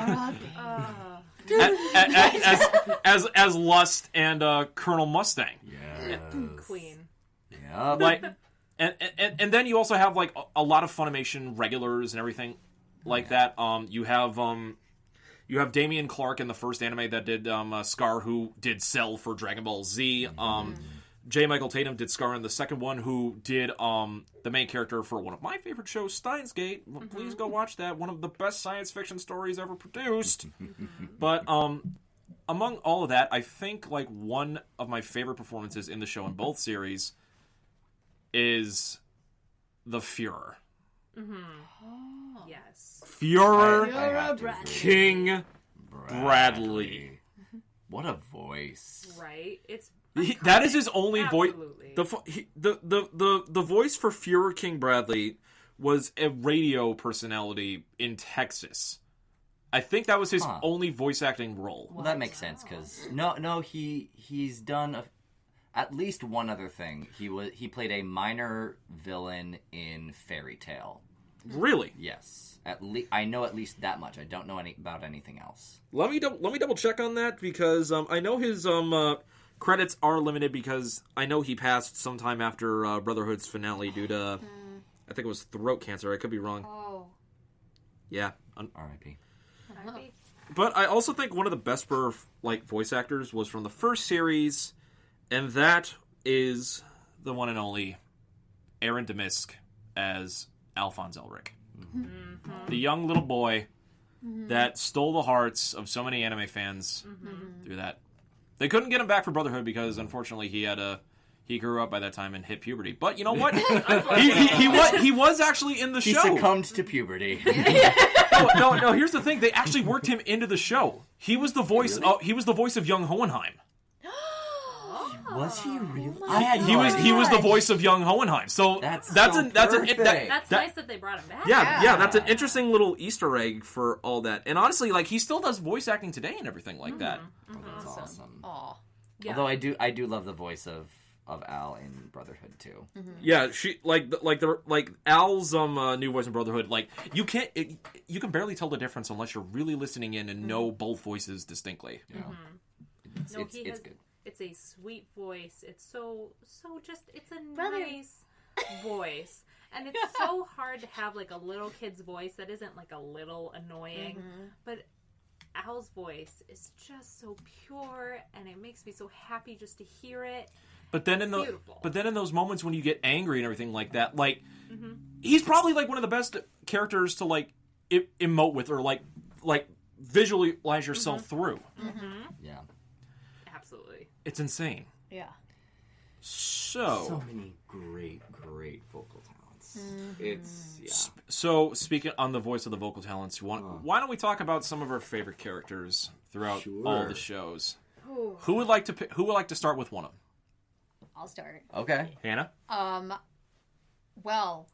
as Lust and Colonel Mustang. Yes. Queen. Yeah. Like, and then you also have like a lot of Funimation regulars and everything like that. You have Damian Clark in the first anime that did Scar, who did Cell for Dragon Ball Z. J. Michael Tatum did Scar in the second one, who did the main character for one of my favorite shows, Steins Gate. Please go watch that. One of the best science fiction stories ever produced. But among all of that, I think like one of my favorite performances in the show in both series is the Führer. Yes. Führer I have to agree. King Bradley. What a voice. Right. It's That is his only voice. Absolutely. The voice for Führer King Bradley was a radio personality in Texas. I think that was his only voice acting role. Well, that makes sense because he's done at least one other thing. He played a minor villain in Fairy Tale. Really? Yes, I know at least that much. I don't know about anything else. Let me double check on that because I know his credits are limited because I know he passed sometime after Brotherhood's finale due to I think it was throat cancer. I could be wrong. Oh. Yeah. R.I.P. But I also think one of the best voice actors was from the first series, and that is the one and only Aaron Demisk as Alphonse Elric. The young little boy that stole the hearts of so many anime fans through that. They couldn't get him back for Brotherhood because, unfortunately, he grew up by that time and hit puberty. But you know what? he was actually in the show. He succumbed to puberty. No. Here's the thing: they actually worked him into the show. He was the voice. Really? He was the voice of young Hohenheim. Was he really? He was the voice of young Hohenheim. So That's perfect. That's nice that they brought him back. Yeah, that's an interesting little Easter egg for all that. And honestly, like he still does voice acting today and everything like that. Oh, that's awesome. Aw. Yeah. Although I do love the voice of Al in Brotherhood too. Yeah, she like Al's new voice in Brotherhood. Like you can barely tell the difference unless you're really listening in and know both voices distinctly. Yeah. It's good. It's a sweet voice. It's so just it's a Brother. nice voice. And it's so hard to have like a little kid's voice that isn't like a little annoying. But Al's voice is just so pure and it makes me so happy just to hear it. But then Beautiful. in those moments when you get angry and everything like that, like he's probably like one of the best characters to like emote with or like visualize yourself through. Yeah. Absolutely. It's insane. Yeah. So many great vocal talents. It's So speaking on the voice of the vocal talents, why don't we talk about some of our favorite characters throughout all the shows? Who would like to start with one of them? I'll start. Okay. Hannah? Well,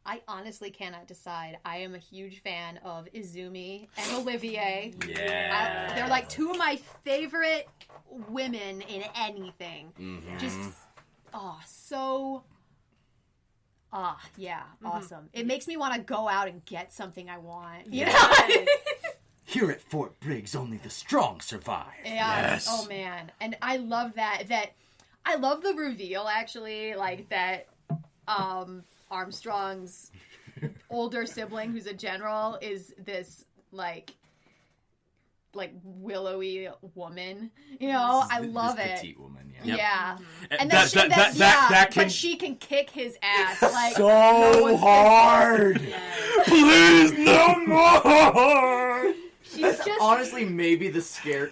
I honestly cannot decide. I am a huge fan of Izumi and Olivier. Yeah. They're like two of my favorite women in anything. Just, awesome. It makes me want to go out and get something I want. You know? Here at Fort Briggs, only the strong survive. Yeah. Yes. Oh man, and I love that. I love the reveal actually, like that. Armstrong's older sibling, who's a general, is this like willowy woman. You know, I love this it. Petite woman, Yeah. And that can but she can kick his ass like no So one's hard. Please, no more! She's just Honestly, maybe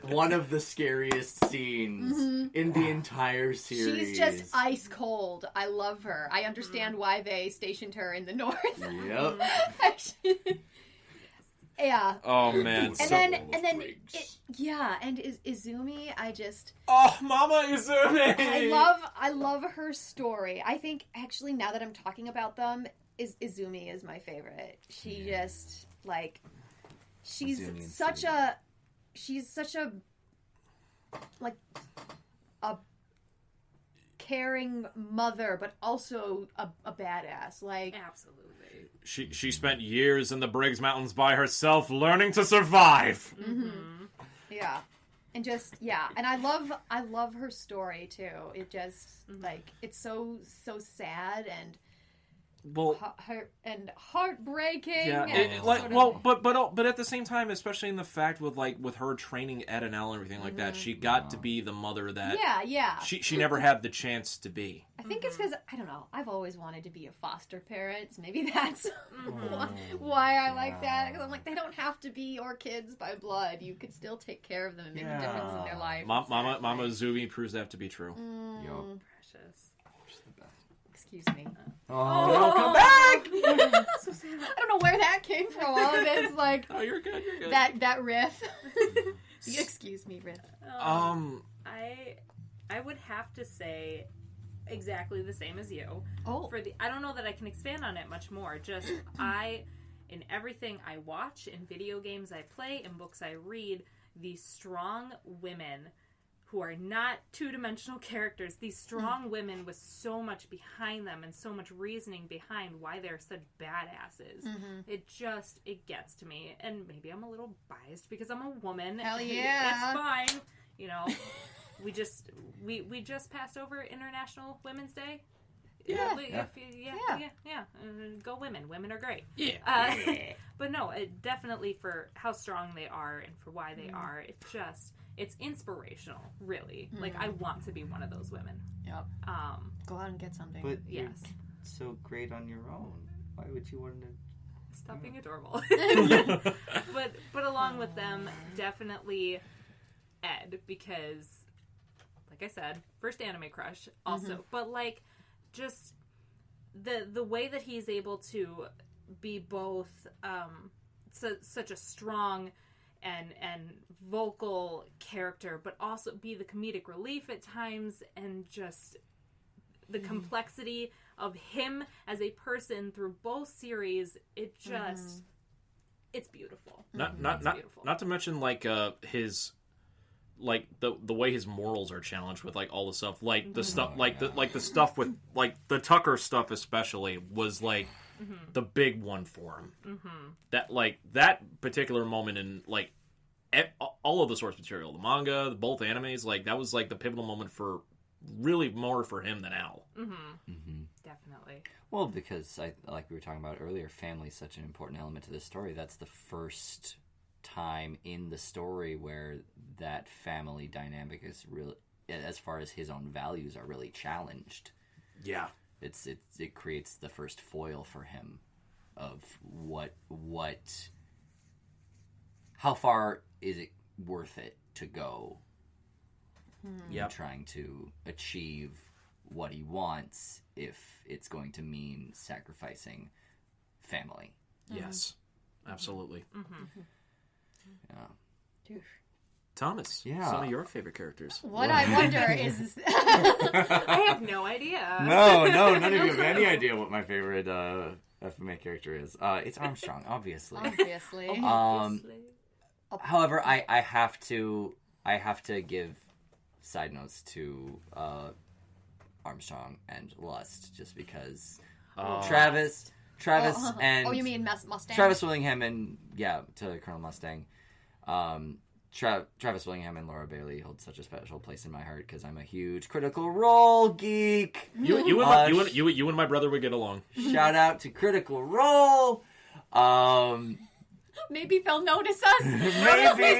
one of the scariest scenes in the entire series. she's just ice cold. I love her. I understand why they stationed her in the north. Yep. Yeah. Oh man. And then Izumi, Oh, Mama Izumi. I love her story. I think actually now that I'm talking about them, Izumi is my favorite. She just like she's such a like a caring mother, but also a badass. Like Absolutely. She spent years in the Briggs Mountains by herself, learning to survive. yeah. And just and I love her story too. It just like it's so sad and heartbreaking. Yeah, and but at the same time, especially in the fact with her training Ed and Elle and everything like that, she got to be the mother that she never had the chance to be. I think it's because I don't know. I've always wanted to be a foster parent. So maybe that's why I like that. Because I'm like, they don't have to be your kids by blood. You could still take care of them and make a difference in their life. Mama Izumi proves that to be true. Precious. Excuse me. Oh, come back! So sad. I don't know where that came from. All of this, like, Oh, you're good. You're good. that riff. Excuse me, riff. I would have to say exactly the same as you. Oh. I don't know that I can expand on it much more. Just in everything I watch, in video games I play, in books I read, these strong women who are not two-dimensional characters, these strong women with so much behind them and so much reasoning behind why they're such badasses. It gets to me. And maybe I'm a little biased because I'm a woman. Hell yeah. It's fine. You know, we just passed over International Women's Day. Yeah. Go women. Women are great. Yeah. But no, definitely for how strong they are and for why they are, it's inspirational, really. Like, I want to be one of those women. Yep. Go out and get something. But Yes. you're so great on your own. Why would you want to... Stop being adorable. but along with them, definitely Ed, because, like I said, first anime crush also. But, like, just the way that he's able to be both such a strong and vocal character, but also be the comedic relief at times, and just the complexity of him as a person through both series, it just it's beautiful. Not to mention like his like the way his morals are challenged with like all the stuff, like the stuff the stuff with like the Tucker stuff especially was like the big one for him. That like that particular moment in like all of the source material, the manga, both animes, like that was like the pivotal moment for really more for him than Al. Definitely. Well, because like we were talking about earlier, family is such an important element to this story. That's the first time in the story where that family dynamic is really, as far as his own values, are really challenged. Yeah. It creates the first foil for him of how far is it worth it to go in trying to achieve what he wants if it's going to mean sacrificing family. Yes. Absolutely. Yeah. Thomas, Yeah. some of your favorite characters. What I wonder is... I have no idea. No, none of you have any idea what my favorite FMA character is. It's Armstrong, obviously. Obviously. However, I have to give side notes to Armstrong and Lust, just because Travis and you mean Mustang? Travis Willingham and to Colonel Mustang, Travis Willingham and Laura Bailey hold such a special place in my heart because I'm a huge Critical Role geek. You and my brother would get along. Shout out to Critical Role. Maybe they'll notice us. Maybe.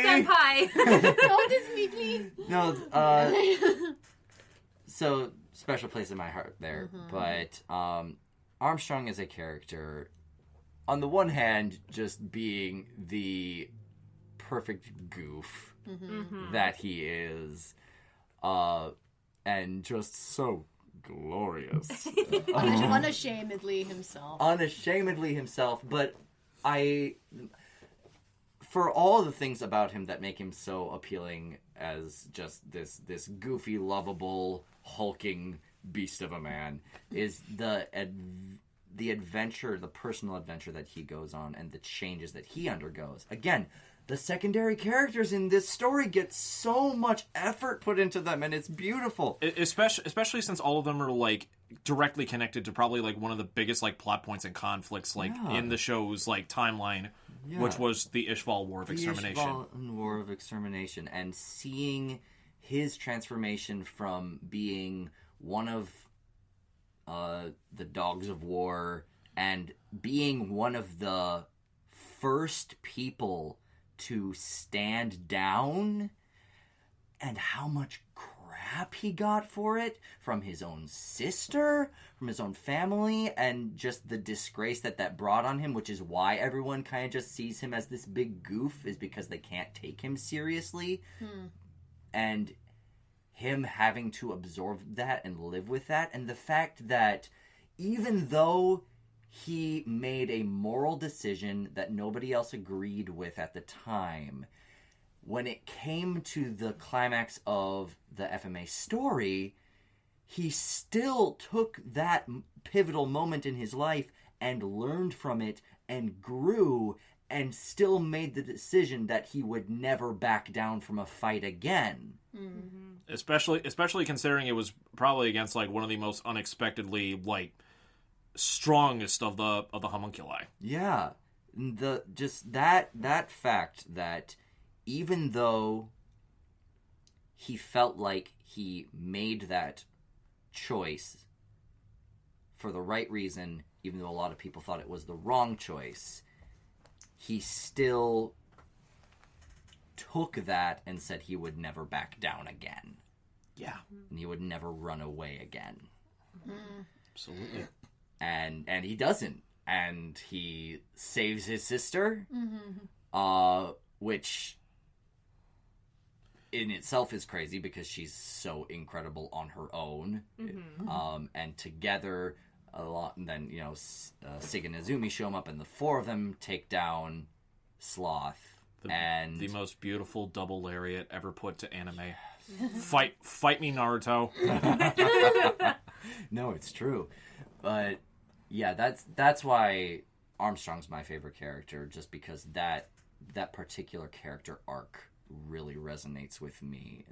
Senpai. Notice me, please. No, so special place in my heart there. But Armstrong as a character, on the one hand, just being the perfect goof that he is, and just so glorious. Unashamedly himself. But for all the things about him that make him so appealing as just this goofy, lovable, hulking beast of a man, is the adventure, the personal adventure that he goes on and the changes that he undergoes. Again, the secondary characters in this story get so much effort put into them, and it's beautiful. Especially since all of them are, like, directly connected to probably, like, one of the biggest, like, plot points and conflicts, like, in the show's, like, timeline, which was the Ishval War of Extermination. Ishval War of Extermination, and seeing his transformation from being one of the Dogs of War and being one of the first people to stand down, and how much crap he got for it from his own sister, from his own family, and just the disgrace that brought on him, which is why everyone kind of just sees him as this big goof, is because they can't take him seriously. And him having to absorb that and live with that, and the fact that even though he made a moral decision that nobody else agreed with at the time, when it came to the climax of the FMA story, he still took that pivotal moment in his life and learned from it and grew and still made the decision that he would never back down from a fight again. Especially considering it was probably against, like, one of the most unexpectedly, like, strongest of the homunculi. Yeah, that fact that even though he felt like he made that choice for the right reason, even though a lot of people thought it was the wrong choice, he still took that and said he would never back down again. Yeah. And he would never run away again. Absolutely. And he doesn't. And he saves his sister, which in itself is crazy because she's so incredible on her own. And together, and then, Sig and Azumi show him up, and the four of them take down Sloth. The most beautiful double lariat ever put to anime. Fight me, Naruto. No, it's true. But yeah, that's why Armstrong's my favorite character, just because that particular character arc really resonates with me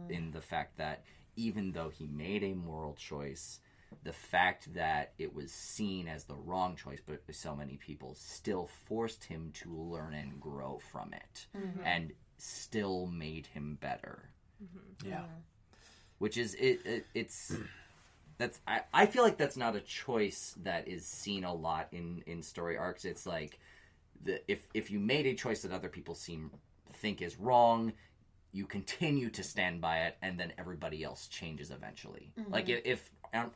in the fact that even though he made a moral choice, the fact that it was seen as the wrong choice, but so many people still forced him to learn and grow from it, and still made him better. Yeah. Which is I feel like that's not a choice that is seen a lot in story arcs. It's like if you made a choice that other people think is wrong, you continue to stand by it, and then everybody else changes eventually. Like if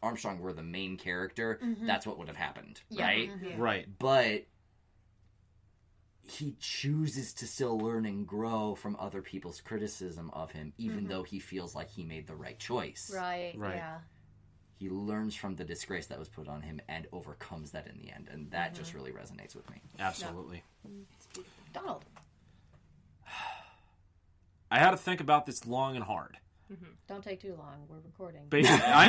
Armstrong were the main character, that's what would have happened, right? Right. But he chooses to still learn and grow from other people's criticism of him, even though he feels like he made the right choice. Right. Yeah. He learns from the disgrace that was put on him and overcomes that in the end, and that just really resonates with me. Absolutely. Donald. I had to think about this long and hard. Don't take too long. We're recording. I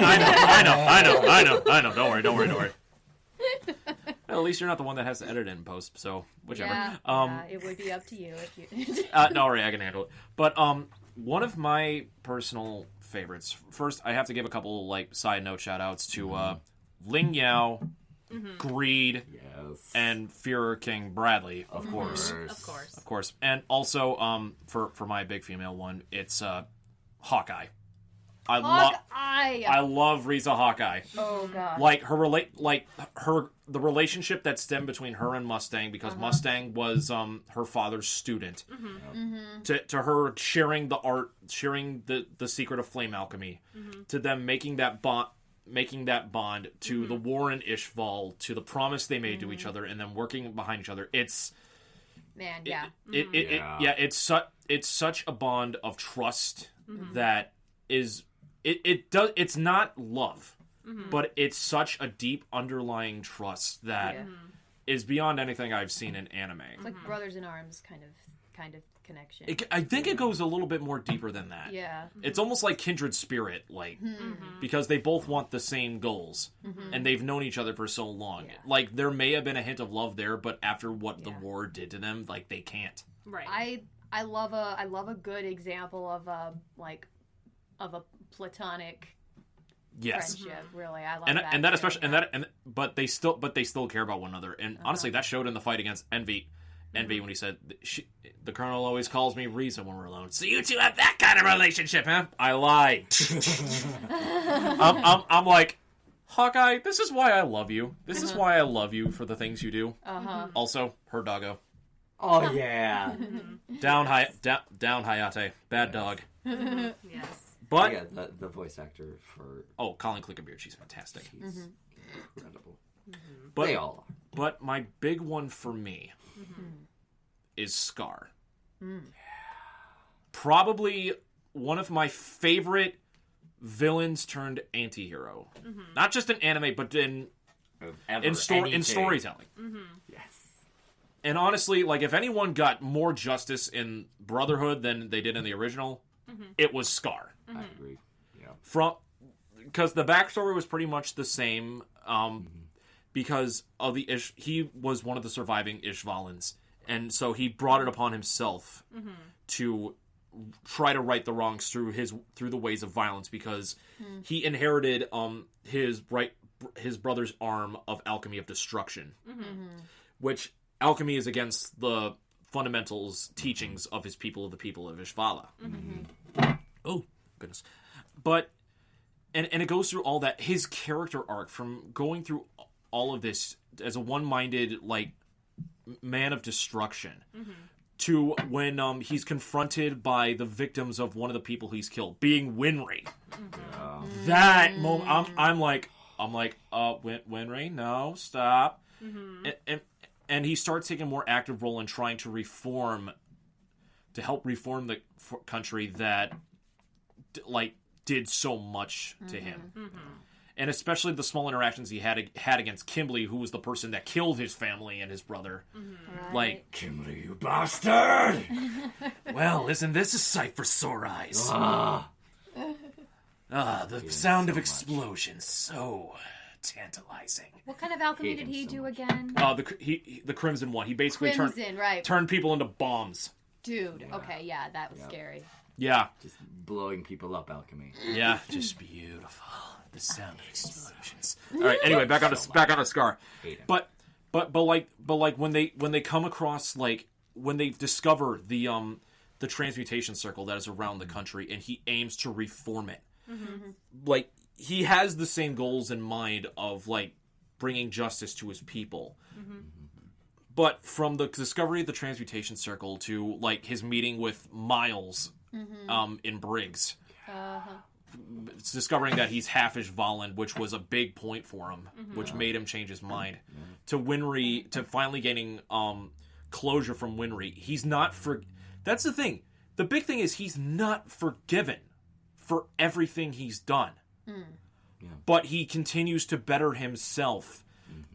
know. Don't worry. Well, at least you're not the one that has to edit it in post, so whichever. Yeah, it would be up to you if you. No worry, I can handle it. But one of my personal favorites. First, I have to give a couple like side note shout outs to Ling Yao, greed, Yes. and Führer King Bradley, of course. Of course. And also, for my big female one, it's Hawkeye. I love Riza Hawkeye. Oh god. Like the relationship that stemmed between her and Mustang, because Mustang was her father's student. To her sharing the art, sharing the secret of flame alchemy, to them making that bond, to the war in Ishval, to the promise they made to each other, and then working behind each other. It's it's such a bond of trust that is it's not love, but it's such a deep underlying trust that is beyond anything I've seen in anime. It's like brothers in arms kind of connection. I think it goes a little bit more deeper than that. Yeah. It's almost like kindred spirit, because they both want the same goals, and they've known each other for so long. Yeah. Like, there may have been a hint of love there, but after what the war did to them, like, they can't. Right. I love a good example of a platonic friendship. Really, I love that. And that especially but they still care about one another. And honestly, that showed in the fight against Envy when he said, the Colonel always calls me Riza when we're alone. So you two have that kind of relationship, huh? I lied. I'm like, Hawkeye, this is why I love you. This is why I love you for the things you do. Also, her doggo. Oh yeah. Down Hayate. Bad dog. Yes. But yeah, the voice actor for Colin Clickenbeard, she's fantastic. He's incredible. But, they all are. But my big one for me is Scar. Probably one of my favorite villains turned anti-hero. Not just in anime, but in storytelling. Yes. And honestly, like, if anyone got more justice in Brotherhood than they did in the original, it was Scar. I agree. Yeah. Because the backstory was pretty much the same, because of he was one of the surviving Ishvalans, and so he brought it upon himself to try to right the wrongs through the ways of violence, because he inherited his brother's arm of alchemy of destruction, which alchemy is against the fundamentals teachings of his people, of the people of Ishvala. Oh goodness. But and it goes through all that, his character arc from going through all of this as a one-minded, like, man of destruction, to when he's confronted by the victims of one of the people he's killed, being Winry. That moment, I'm like, Winry, no, stop. And he starts taking a more active role in trying to help reform the country that, like, did so much to him. And especially the small interactions he had against Kimberly, who was the person that killed his family and his brother. Right. Like, Kimberly, you bastard! well, isn't this a sight for sore eyes? The sound of explosions, so tantalizing. What kind of alchemy did he do again? The Crimson one. He basically Right. turned people into bombs. Dude, okay, yeah, that was scary. Yeah. Just blowing people up alchemy. Yeah, just beautiful. The sound of explosions. All right. Anyway, back on a Scar. But like when they come across, like, when they discover the transmutation circle that is around the country, and he aims to reform it. Like, he has the same goals in mind of, like, bringing justice to his people. But from the discovery of the transmutation circle to, like, his meeting with Miles in Briggs, it's discovering that he's half Ishvalan, which was a big point for him, which made him change his mind, to Winry, to finally getting closure from Winry. He's not that's the thing. The big thing is he's not forgiven for everything he's done. But he continues to better himself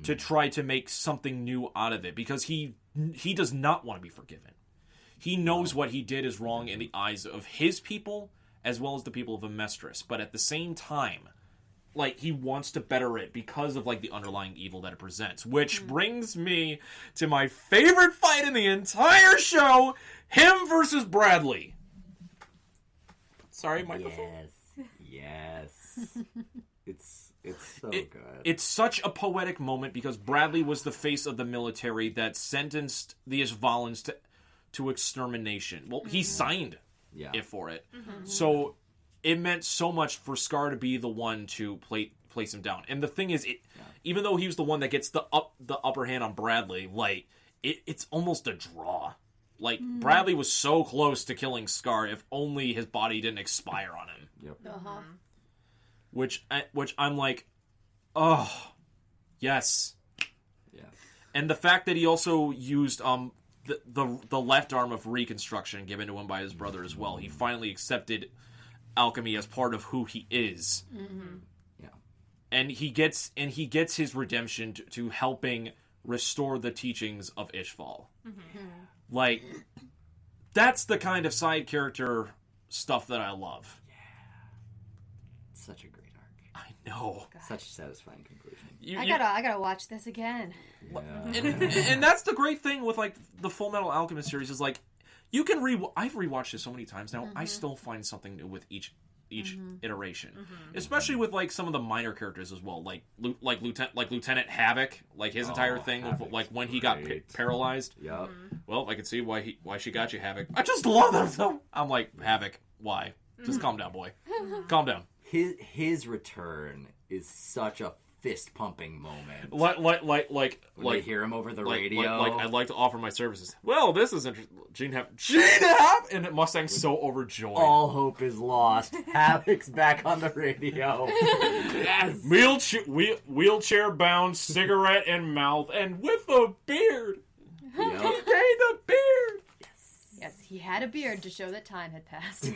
to try to make something new out of it, because he does not want to be forgiven. He knows what he did is wrong in the eyes of his people as well as the people of Amestris, but at the same time, like, he wants to better it because of, like, the underlying evil that it presents, which brings me to my favorite fight in the entire show, him versus Bradley. Sorry, microphone. Yes. It's It's so good. It's such a poetic moment because Bradley was the face of the military that sentenced the Ishvalans to extermination. Well, he signed it for it. So it meant so much for Scar to be the one to place him down. And the thing is, even though he was the one that gets the upper hand on Bradley, like, it's almost a draw. Like, Bradley was so close to killing Scar if only his body didn't expire on him. Yep. Uh-huh. Which I'm like, oh, yes. Yeah. And the fact that he also used the left arm of reconstruction given to him by his brother as well. He finally accepted alchemy as part of who he is. Mm-hmm. Yeah. And he gets his redemption to helping restore the teachings of Ishval. Mm-hmm. Like, that's the kind of side character stuff that I love. Such a great arc. I know. Such a satisfying conclusion. I gotta watch this again. Yeah. And that's the great thing with, like, the Fullmetal Alchemist series is, like, you can I've rewatched it so many times now. I still find something new with each iteration, especially with, like, some of the minor characters as well, like Lieutenant Havoc, like his entire thing of, like, when he got paralyzed. Yep. Well, I can see why she got you, Havoc. I just love that so. I'm like, Havoc, why? Just calm down, boy. Calm down. His return is such a fist pumping moment. Like When they hear him over the radio. Like, I'd like to offer my services. Well, this is interesting. Gene Happ, and Mustang's so overjoyed. All hope is lost. Havoc's back on the radio. Yes. Wheelchair bound, cigarette in mouth, and with a beard. Yep. Okay, the beard. Yes, he had a beard to show that time had passed.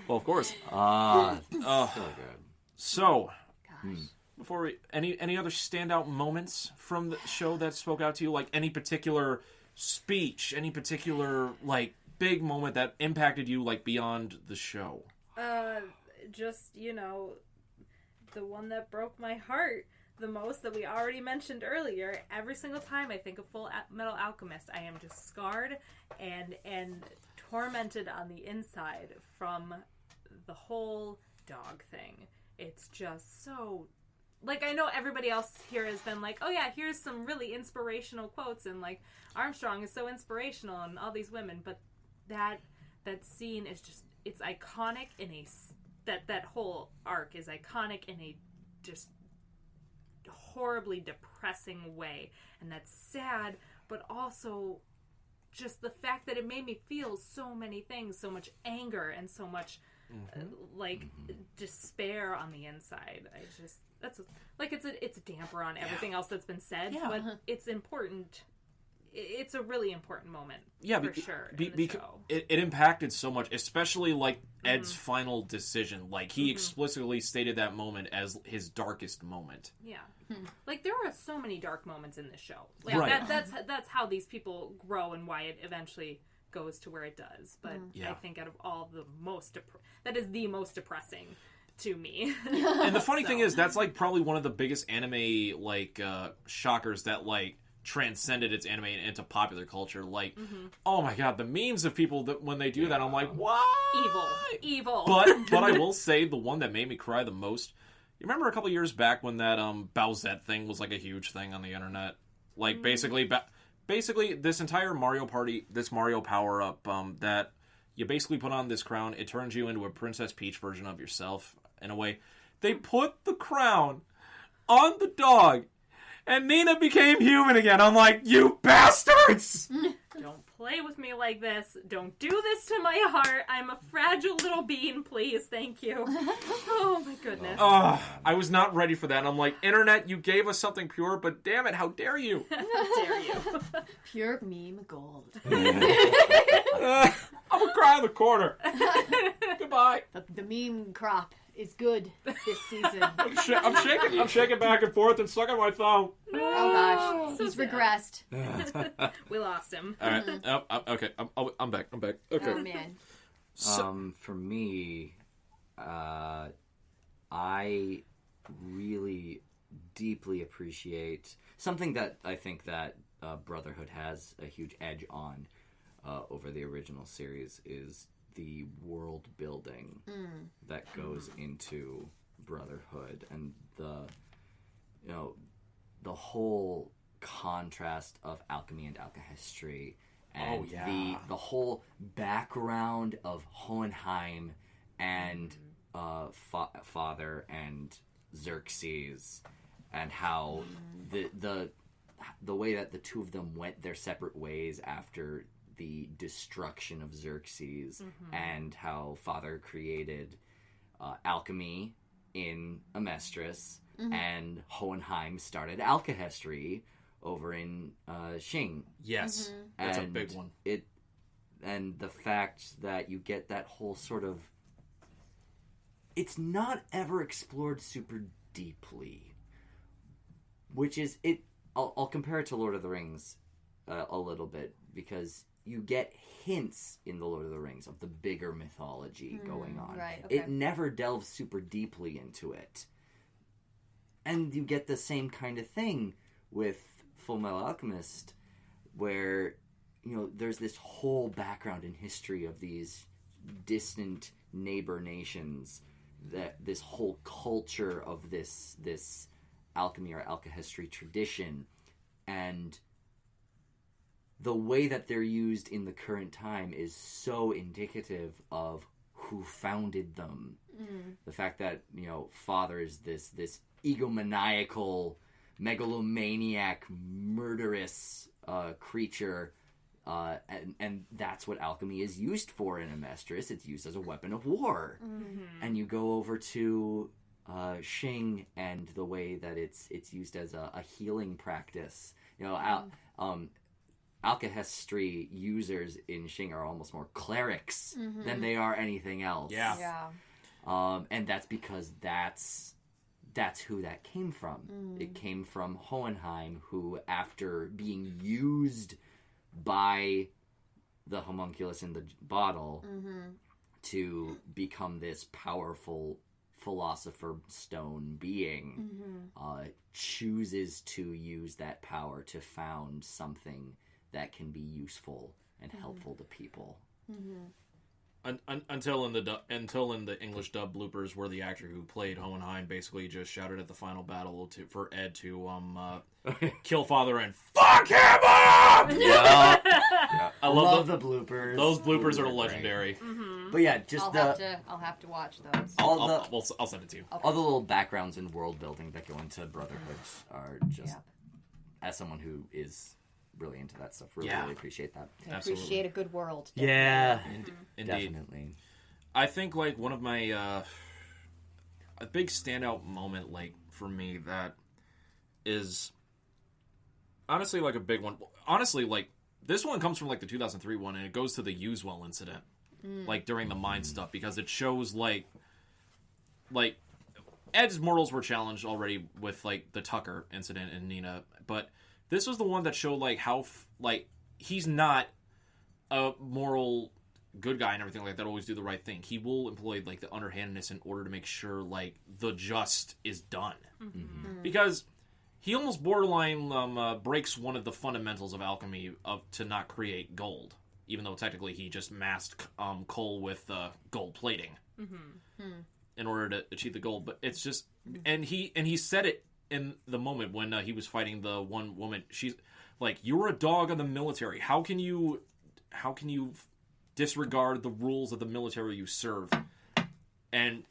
Well, of course. So good. So, Gosh. before we any other standout moments from the show that spoke out to you, like any particular speech, any particular, like, big moment that impacted you, like, beyond the show? Just, the one that broke my heart the most that we already mentioned earlier. Every single time I think of Fullmetal Alchemist, I am just scarred and tormented on the inside from the whole dog thing. It's just so... Like, I know everybody else here has been like, oh yeah, here's some really inspirational quotes, and, like, Armstrong is so inspirational, and all these women, but that scene is just, it's iconic in a... That whole arc is iconic in a just horribly depressing way, and that's sad, but also just the fact that it made me feel so many things, so much anger and so much despair on the inside. It's a damper on everything else that's been said, but it's important. It's a really important moment, for sure. In the show. It impacted so much, especially, like, Ed's final decision. Like, he explicitly stated that moment as his darkest moment. Yeah, like, there are so many dark moments in this show. Like, right. That's how these people grow and why it eventually goes to where it does. But I think out of all the that is the most depressing to me. And the funny thing is, that's, like, probably one of the biggest anime, like, shockers that, like, transcended its anime into popular culture. Like, oh my god, the memes of people that when they do that, I'm like, what? Evil. But I will say, the one that made me cry the most, you remember a couple years back when that Bowsette thing was, like, a huge thing on the internet? Like, basically this entire Mario Party, this Mario power-up, that you basically put on this crown, it turns you into a Princess Peach version of yourself, in a way. They put the crown on the dog, and Nina became human again. I'm like, you bastards! Don't play with me like this. Don't do this to my heart. I'm a fragile little bean, please. Thank you. Oh, my goodness. I was not ready for that. I'm like, Internet, you gave us something pure, but damn it, how dare you? How dare you? Pure meme gold. I'm gonna cry in the corner. Goodbye. The meme crop is good this season. I'm shaking back and forth and sucking my thumb. Oh gosh, he's regressed. We lost him. All right. Okay. I'm back. Okay. Oh man. For me, I really deeply appreciate something that I think that Brotherhood has a huge edge on over the original series is the world building that goes into brotherhood and the whole contrast of alchemy and alchemistry, and the whole background of Hohenheim and father and Xerxes, and how the way that the two of them went their separate ways after the destruction of Xerxes, and how father created alchemy in Amestris, and Hohenheim started alchemy over in Xing. Yes, that's a big one. And the fact that you get that whole sort of... It's not ever explored super deeply, which is... I'll compare it to Lord of the Rings a little bit, because you get hints in the Lord of the Rings of the bigger mythology going on. Right, okay. It never delves super deeply into it. And you get the same kind of thing with Fullmetal Alchemist, where, there's this whole background and history of these distant neighbor nations, that this whole culture of this alchemy or alchemy tradition, and the way that they're used in the current time is so indicative of who founded them. The fact that, father is this egomaniacal, megalomaniac, murderous creature, and that's what alchemy is used for in Amestris. It's used as a weapon of war. And you go over to Xing, and the way that it's used as a healing practice. Alchemy users in Xing are almost more clerics than they are anything else. Yeah. And that's because that's who that came from. It came from Hohenheim, who, after being used by the homunculus in the bottle to become this powerful philosopher stone being, chooses to use that power to found something that can be useful and helpful to people. Until in the English dub bloopers, where the actor who played Hohenheim basically just shouted at the final battle for Ed to kill father and fuck him up. Yeah. I love the bloopers. Those bloopers are legendary. But yeah, just I'll have to watch those. I'll send it to you. Okay. All the little backgrounds and world building that go into Brotherhoods are just, as someone who is really into that stuff, really appreciate that. I appreciate a good world. Yeah, Indeed. definitely. I think one of my a big standout moment for me that is honestly a big one. Honestly, this one comes from the 2003 one, and it goes to the Uswell incident, during the mine stuff, because it shows Ed's morals were challenged already with the Tucker incident and Nina, but this was the one that showed how he's not a moral good guy and everything like that. Always do the right thing. He will employ the underhandedness in order to make sure the just is done, because he almost borderline breaks one of the fundamentals of alchemy to not create gold, even though technically he just masked coal with gold plating in order to achieve the gold. But it's just and he said it in the moment when he was fighting the one woman. She's like, "You're a dog of the military. How can you disregard the rules of the military you serve?" And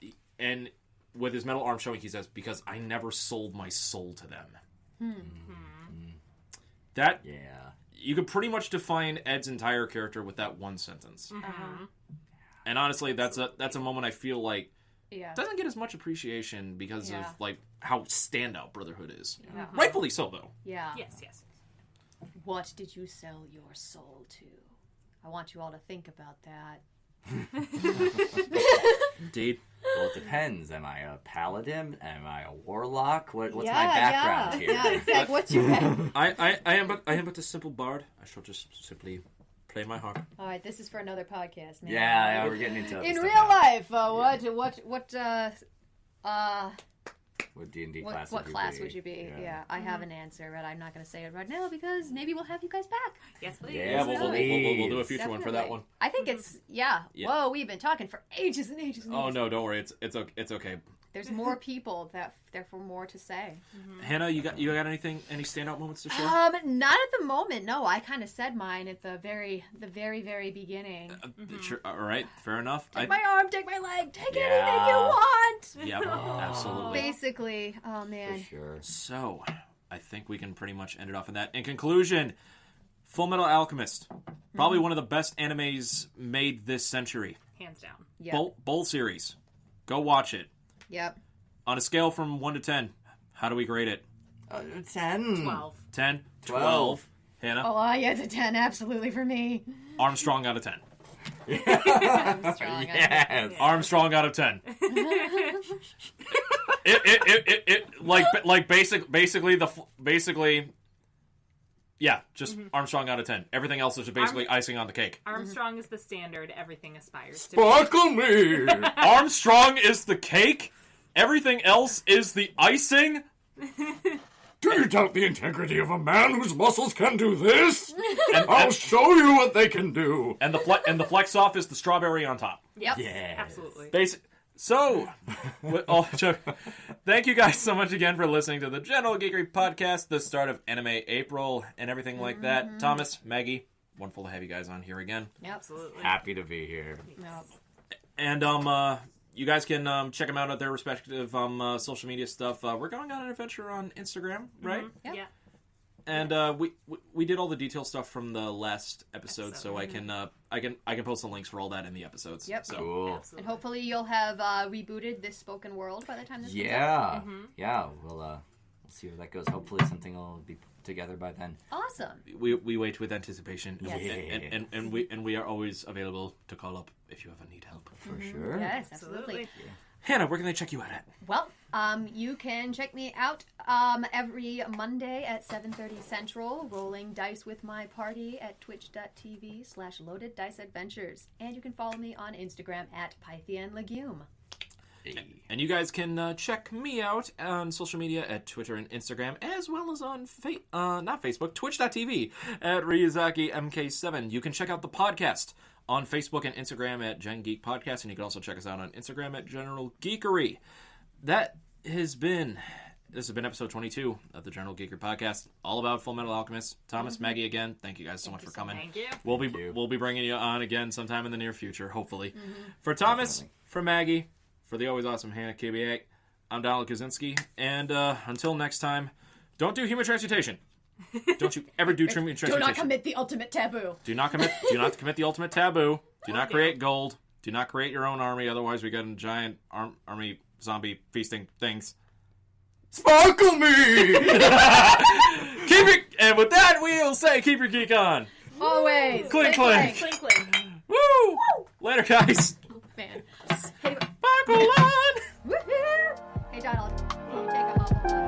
with his metal arm showing, he says, "Because I never sold my soul to them." That you could pretty much define Ed's entire character with that one sentence. And honestly, that's a moment I feel doesn't get as much appreciation because of how standout Brotherhood is. Rightfully so, though. Yeah. Yes. What did you sell your soul to? I want you all to think about that. Indeed. Well, it depends. Am I a paladin? Am I a warlock? What's my background here? Yeah, exactly. What's your background? I am but a simple bard. I shall just simply play my harp. All right, this is for another podcast, man. Yeah, we're getting into in stuff real now. life. What D&D class? What class would you be? Yeah, I have an answer, but I'm not going to say it right now because maybe we'll have you guys back. Yes, please. Yeah, we'll do a future one for that one. I think it's Whoa, we've been talking for ages and ages and ages. Oh no, don't worry. It's okay. there's more people, therefore more to say. Hannah, you got anything? Any standout moments to share? Not at the moment. No, I kind of said mine at the very beginning. Sure, all right, fair enough. Take my arm, take my leg, take anything you want. Yep, absolutely. Basically, oh man. For sure. So, I think we can pretty much end it off in that. In conclusion, Fullmetal Alchemist, probably one of the best animes made this century. Hands down. Yep. Bowl series. Go watch it. Yep. On a scale from 1 to 10, how do we grade it? 10. 12. 10? 12. Hannah? Oh, yeah, it's a 10, absolutely for me. Armstrong out of 10. Armstrong. Yes. Armstrong out of 10. Basically, yeah, just Armstrong out of 10. Everything else is just basically icing on the cake. Armstrong is the standard. Everything aspires to. Sparkle me! Armstrong is the cake? Everything else is the icing? Do you doubt the integrity of a man whose muscles can do this? I'll show you what they can do. And the flex off is the strawberry on top. Yep. Yes. Absolutely. So, thank you guys so much again for listening to the General Geekery Podcast, the start of Anime April and everything like that. Thomas, Maggie, wonderful to have you guys on here again. Yep. Absolutely. Happy to be here. Yep. And you guys can check them out at their respective social media stuff. We're going on an adventure on Instagram, right? Yep. Yeah. And we did all the detail stuff from the last episode, so I can post the links for all that in the episodes. Yep. So Cool. Absolutely. And hopefully you'll have rebooted this spoken world by the time this comes out. Yeah. Yeah. We'll see where that goes. Hopefully something will be put together by then. Awesome. we wait with anticipation, Yes. and we are always available to call up if you ever need help. For sure. Yes, absolutely. Absolutely. Hannah, where can they check you out at? Well, you can check me out every Monday at 7:30 Central, rolling dice with my party at twitch.tv/loadeddiceadventures. And you can follow me on Instagram at PythianLegume. And you guys can check me out on social media at Twitter and Instagram, as well as on not Facebook, twitch.tv at RyuzakiMK7. You can check out the podcast on Facebook and Instagram at Gen Geek Podcast, and you can also check us out on Instagram at General Geekery. This has been episode 22 of the General Geekery Podcast, all about Fullmetal Alchemist. Thomas, Maggie, again, thank you guys so much for coming. Thank you. We'll be bringing you on again sometime in the near future, hopefully. For Thomas, for Maggie, for the always awesome Hannah Kubiak, I'm Donald Kaczynski, and until next time, don't do human transmutation. Don't you ever do human Do transmutation. not commit the ultimate taboo. Do not commit the ultimate taboo. Do not create gold. Do not create your own army, otherwise we get a giant army zombie feasting things. Sparkle me! And with that, we'll say keep your geek on. Always. Clink, clink. Clink, clink. Woo! Later, guys. Man. Sparkle on! Woohoo! Hey, Donald, can you take him off?